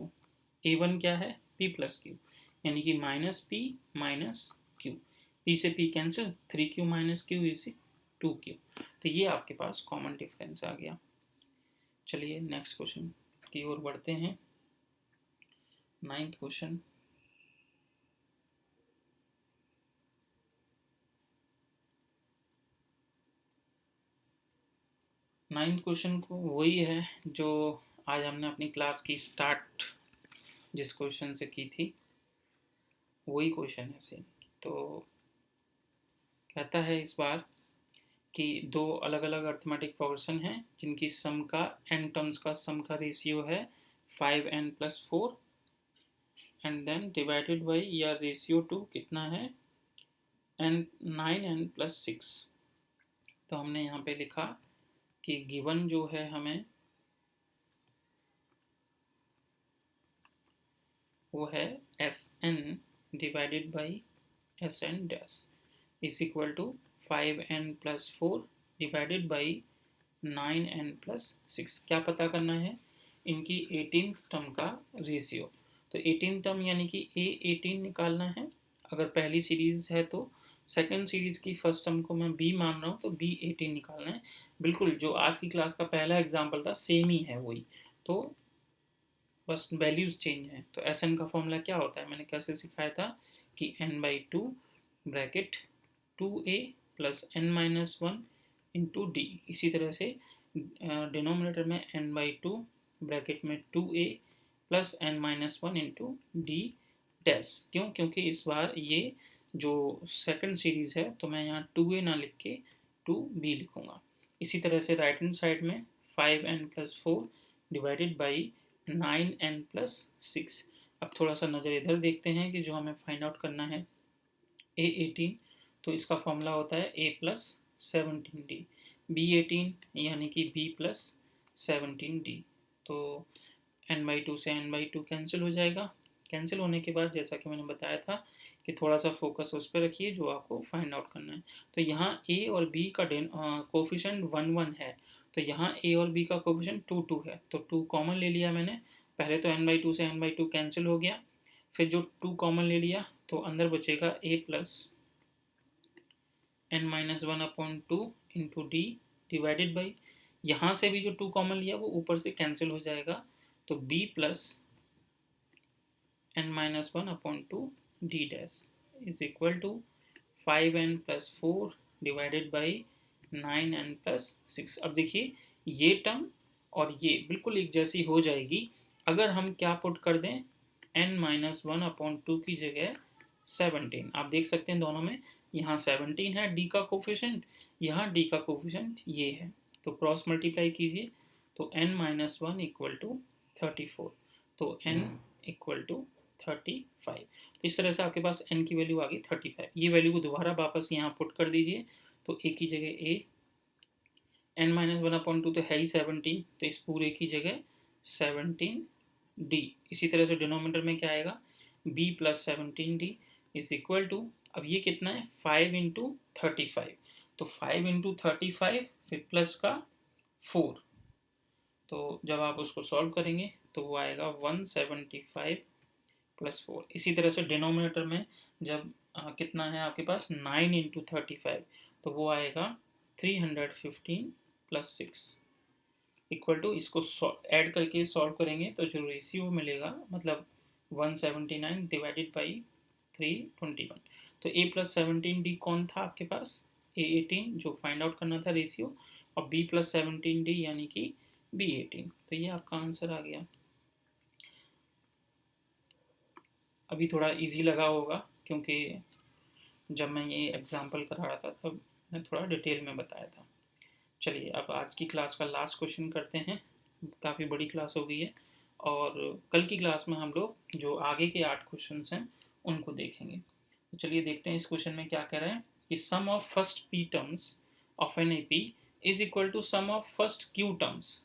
A1 क्या है P प्लस Q, यानी कि minus P minus Q, P से P cancel, 3Q minus Q is 2Q। तो ये आपके पास कॉमन डिफरेंस आ गया। चलिए नेक्स्ट क्वेश्चन की ओर बढ़ते हैं। 9th question. नाइन्थ क्वेश्चन को वही है जो आज हमने अपनी क्लास की स्टार्ट जिस क्वेश्चन से की थी, वही क्वेश्चन है सेम। तो कहता है इस बार कि दो अलग अलग अर्थमेटिक प्रोग्रेशन हैं जिनकी सम का n टर्म्स का सम का रेशियो है 5n plus 4, and then divided by या रेशियो टू कितना है n 9n प्लस 6। तो हमने यहाँ पे लिखा कि गिवन जो है हमें वो है Sn divided by Sn dash is equal to 5n plus 4 divided by 9n plus 6। क्या पता करना है, इनकी 18th टर्म का रेशियो। तो 18th टर्म यानी कि A18 निकालना है। अगर पहली सीरीज है तो सेकंड सीरीज की फर्स्ट टर्म को मैं B मान रहा हूँ तो B18 निकालना है। बिल्कुल जो आज की क्लास का पहला एग्जाम्पल था सेम ही है वही, तो बस वैल्यूज चेंज हैं। तो Sn का फॉर्मूला क्या होता है, मैंने कैसे सिखाया था कि n/2 bracket 2a plus n minus 1 into D. इसी तरह से डिनोमिनेटर में n/2 ब्रैकेट में 2a plus n minus 1 into D dash. क्यों, क्योंकि इस बार ये जो सेकंड सीरीज है तो मैं यहाँ 2a ना लिख के 2b लिखूँगा। इसी तरह से राइट हैंड साइड में 5n plus 4 divided by 9n plus 6। अब थोड़ा सा नज़र इधर देखते हैं कि जो हमें फाइंड आउट करना है A18, तो इसका फॉर्मूला होता है A प्लस 17D, B18 यानी कि B प्लस 17D। तो n/2 से n/2 कैंसिल हो जाएगा। कैंसिल होने के बाद जैसा कि मैंने बताया था कि थोड़ा सा फोकस उस पर रखिए जो आपको फाइंड आउट करना है। तो यहाँ A और B का कोफिशेंट 1 1 है, तो यहाँ A और B का कोफिशेंट 2 2 है, तो 2 कॉमन ले लिया मैंने। पहले तो n/2 से n/2 कैंसिल हो गया, फिर जो 2 कॉमन ले लिया तो अंदर बचेगा A plus n minus 1 upon 2 into D divided by, यहाँ से भी जो 2 कॉमन लिया वो ऊपर से कैंसिल हो जाएगा, तो B plus n minus 1 upon 2 d dash is equal to 5n plus 4 divided by 9n plus 6। अब देखिए ये टर्म और ये बिल्कुल एक जैसी हो जाएगी अगर हम क्या पुट कर दें n माइनस 1 अपॉन 2 की जगह 17। आप देख सकते हैं दोनों में यहाँ 17 है d का कोफिशेंट, यहाँ d का कोफिशेंट ये है, तो क्रॉस मल्टीप्लाई कीजिए तो n माइनस 1 इक्वल टू 34, तो n इक्वल टू 35। तो इस तरह से आपके पास n की वैल्यू आ गई 35। ये वैल्यू को दोबारा वापस यहाँ पुट कर दीजिए, तो a की जगह a n माइनस 1 अपॉन 2 तो है ही 17, तो इस पूरे की जगह 17d। इसी तरह से डिनोमिनेटर में क्या आएगा, b plus 17d is equal to, अब ये कितना है 5 इंटू 35, तो 5 इंटू 35 फिर प्लस का 4, तो जब आप उसको सॉल्व करेंगे तो वो आएगा 175 प्लस 4। इसी तरह से डिनोमिनेटर में जब कितना है आपके पास 9 इंटू 35, तो वो आएगा 315 प्लस 6 इक्वल टू, इसको ऐड करके सॉल्व करेंगे तो जो रेशियो मिलेगा मतलब 179 डिवाइडेड बाई 321। तो a प्लस 17d कौन था आपके पास, a18 जो फाइंड आउट करना था रेशियो, और b प्लस 17d यानी कि b18। तो ये आपका आंसर आ गया। अभी थोड़ा इजी लगा होगा क्योंकि जब मैं ये एग्जाम्पल करा रहा था तब मैं थोड़ा डिटेल में बताया था। चलिए अब आज की क्लास का लास्ट क्वेश्चन करते हैं, काफ़ी बड़ी क्लास हो गई है, और कल की क्लास में हम लोग जो आगे के 8 क्वेश्चन हैं उनको देखेंगे। तो चलिए देखते हैं इस क्वेश्चन में क्या कह रहे हैं कि sum of first P terms of an A P is equal to sum of first Q terms.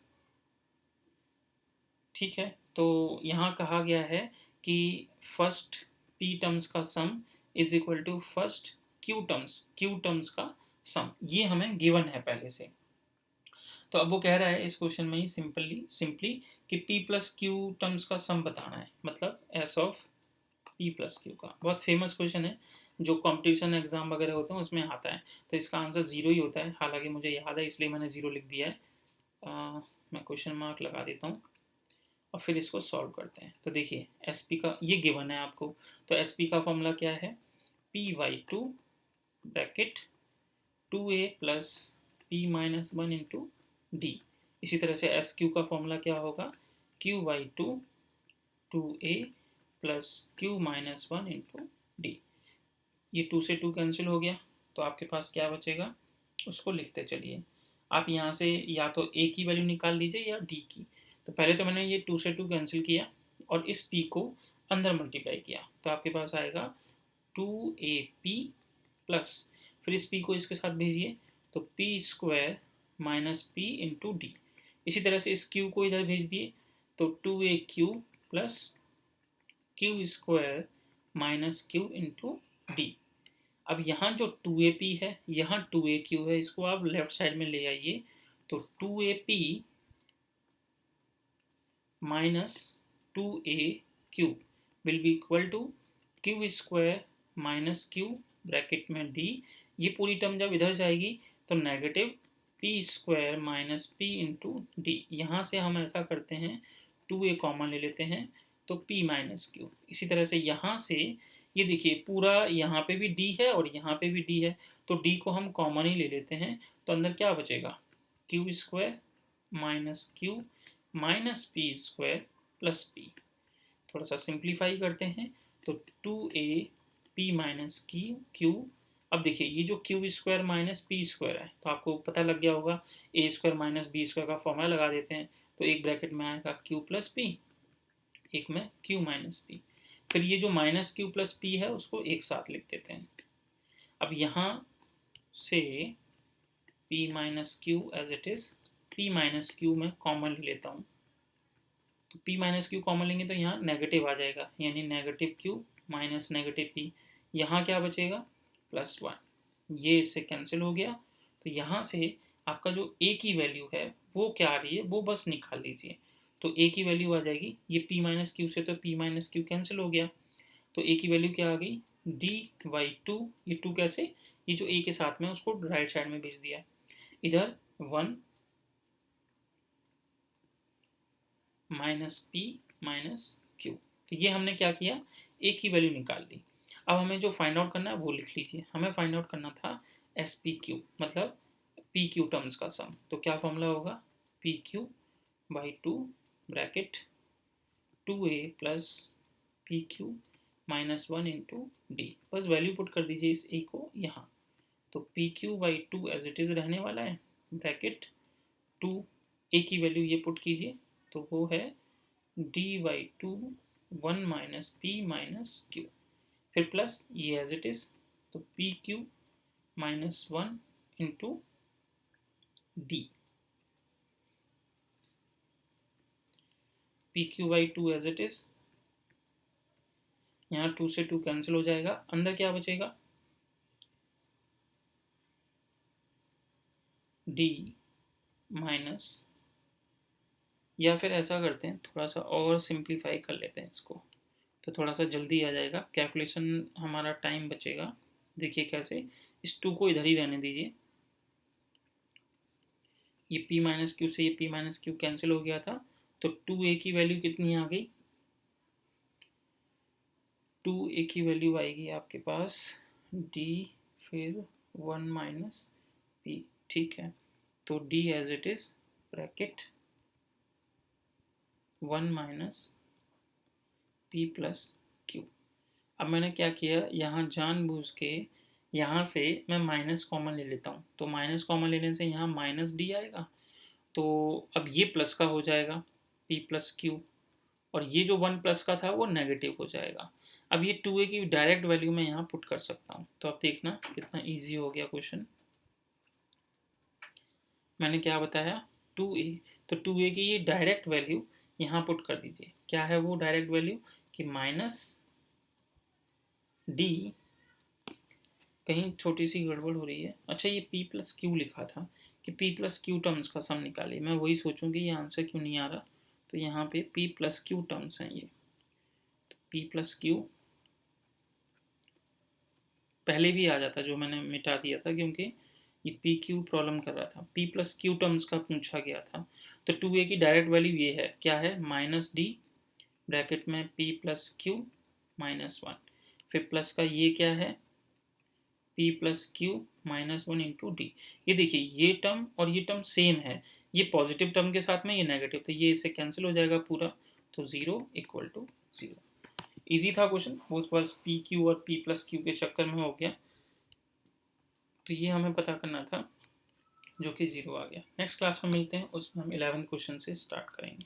ठीक है, तो यहाँ कहा गया है कि फर्स्ट पी टर्म्स का sum is equal to first Q terms का सम, ये हमें गिवन है पहले से। तो अब वो कह रहा है इस क्वेश्चन में ही सिंपली कि p प्लस क्यू टर्म्स का सम बताना है, मतलब s of p plus Q का। बहुत फेमस क्वेश्चन है, जो कंपटीशन एग्जाम वगैरह होते हैं उसमें आता है। तो इसका आंसर 0 ही होता है, हालांकि मुझे याद है इसलिए मैंने 0 लिख दिया है। मैं क्वेश्चन मार्क लगा देता हूँ और फिर इसको सॉल्व करते हैं। तो देखिए एस पी का ये गिवन है आपको, तो एस पी का फॉर्मूला क्या है, p/2 bracket 2a plus p minus 1 into D. इसी तरह से एस क्यू का फॉर्मूला क्या होगा, q/2 2a plus q minus 1 into D. ये 2 से 2 कैंसिल हो गया, तो आपके पास क्या बचेगा, उसको लिखते चलिए। आप यहाँ से या तो a की वैल्यू निकाल लीजिए या d की। तो पहले तो मैंने ये 2 से 2 कैंसिल किया और इस p को अंदर मल्टीप्लाई किया, तो आपके पास आएगा 2ab प्लस, फिर इस p को इसके साथ भेजिए तो p square minus p into D. इसी तरह से इस q को इधर भेज दिए तो 2aq plus Q square minus Q into D. अब यहाँ जो 2ap है, यहाँ 2aq है, इसको आप लेफ्ट साइड में ले आइए तो 2ap minus 2aq will be equal to q square minus q bracket में डी। ये पूरी टर्म जब इधर जाएगी तो negative p square minus p into d. यहाँ से हम ऐसा करते हैं 2a कॉमन ले लेते हैं तो p माइनस क्यू। इसी तरह से यहाँ से ये देखिए पूरा यहाँ पे भी d है और यहाँ पे भी d है, तो d को हम कॉमन ही ले लेते हैं, तो अंदर क्या बचेगा, Q square minus Q minus P square plus P. थोड़ा सा सिंप्लीफाई करते हैं तो 2a p माइनस क्यू। अब देखिए ये जो Q square minus P square है, तो आपको पता लग गया होगा ए स्क्वायर माइनस बी स्क्वायर का फॉर्मूला लगा देते हैं। तो एक ब्रैकेट में आएगा क्यू प्लस पी, एक में क्यू माइनस पी, फिर ये जो माइनस क्यू प्लस पी है उसको एक साथ लिख देते हैं। अब यहाँ से p minus q as it is, p minus q में कॉमन ले लेता हूँ, तो p माइनस क्यू कॉमन लेंगे तो यहाँ नेगेटिव आ जाएगा, यानी negative Q minus negative p। यहाँ क्या बचेगा प्लस 1, ये इससे कैंसिल हो गया। तो यहाँ से आपका जो a की वैल्यू है वो क्या आ रही है वो बस निकाल लीजिए, तो a की वैल्यू आ जाएगी, ये p माइनस क्यू से तो p माइनस क्यू कैंसिल हो गया, तो a की वैल्यू क्या आ गई d/2। ये 2 कैसे, ये जो a के साथ में उसको राइट साइड में भेज दिया, इधर 1 माइनस पी माइनस क्यू। तो ये हमने क्या किया, a की वैल्यू निकाल ली। अब हमें जो फाइंड आउट करना है वो लिख लीजिए, हमें फाइंड आउट करना था एस पी क्यू, मतलब पी क्यू टर्म्स का सम। तो क्या फॉर्मूला होगा, P Q by 2 bracket 2a plus P Q minus 1 into d. बस वैल्यू पुट कर दीजिए इस a को यहाँ, तो p Q by 2 as it is रहने वाला है, ब्रैकेट 2 a की वैल्यू ये पुट कीजिए तो वो है d/2 1 minus p minus q, फिर प्लस ये एज इट इज, तो p Q minus 1 into d. P Q by 2 as it is, यहाँ 2 से 2 कैंसिल हो जाएगा, अंदर क्या बचेगा डी माइनस, या फिर ऐसा करते हैं थोड़ा सा और सिंप्लीफाई कर लेते हैं इसको, तो थोड़ा सा जल्दी आ जाएगा, कैलकुलेशन हमारा टाइम बचेगा। देखिए कैसे, इस 2 को इधर ही रहने दीजिए, ये p माइनस क्यू से ये p माइनस क्यू कैंसिल हो गया था, तो 2a की वैल्यू कितनी आ गई, 2a की वैल्यू आएगी आपके पास d फिर 1 माइनस p, ठीक है, तो d as it is bracket 1 minus p plus q। अब मैंने क्या किया, यहाँ जानबूझ के यहाँ से मैं माइनस कॉमन ले लेता हूँ, तो माइनस कॉमन लेने से यहाँ माइनस डी आएगा, तो अब ये प्लस का हो जाएगा p प्लस क्यू, और ये जो 1 प्लस का था वो नेगेटिव हो जाएगा। अब ये 2a की डायरेक्ट वैल्यू मैं यहाँ पुट कर सकता हूँ, तो अब देखना कितना ईजी हो गया क्वेश्चन। मैंने क्या बताया 2a, तो 2a की ये डायरेक्ट वैल्यू यहाँ पुट कर दीजिए, क्या है वो डायरेक्ट वैल्यू कि माइनस डी, कहीं छोटी सी गड़बड़ हो रही है, अच्छा ये p प्लस क्यू लिखा था कि p प्लस क्यू टर्म्स का सम निकालिए, मैं वही सोचूंगी ये आंसर क्यों नहीं आ रहा, तो यहाँ पे p प्लस क्यू टर्म्स हैं ये, तो p प्लस क्यू पहले भी आ जाता जो मैंने मिटा दिया था क्योंकि ये पी क्यू प्रॉब्लम कर रहा था, p प्लस क्यू टर्म्स का पूछा गया था, तो 2a की डायरेक्ट वैल्यू ये है, क्या है माइनस डी ब्रैकेट में p प्लस क्यू माइनस 1, फिर प्लस का ये क्या है p plus Q minus 1 into D. ये देखिए ये टर्म और ये टर्म सेम है, ये पॉजिटिव टर्म के साथ में ये नेगेटिव, तो ये इससे कैंसिल हो जाएगा पूरा, तो 0 इक्वल टू 0। इजी था क्वेश्चन, वो बस पी क्यू और p प्लस क्यू के चक्कर में हो गया, तो ये हमें पता करना था जो कि 0 आ गया। नेक्स्ट क्लास में मिलते हैं, उसमें हम 11th क्वेश्चन से स्टार्ट करेंगे।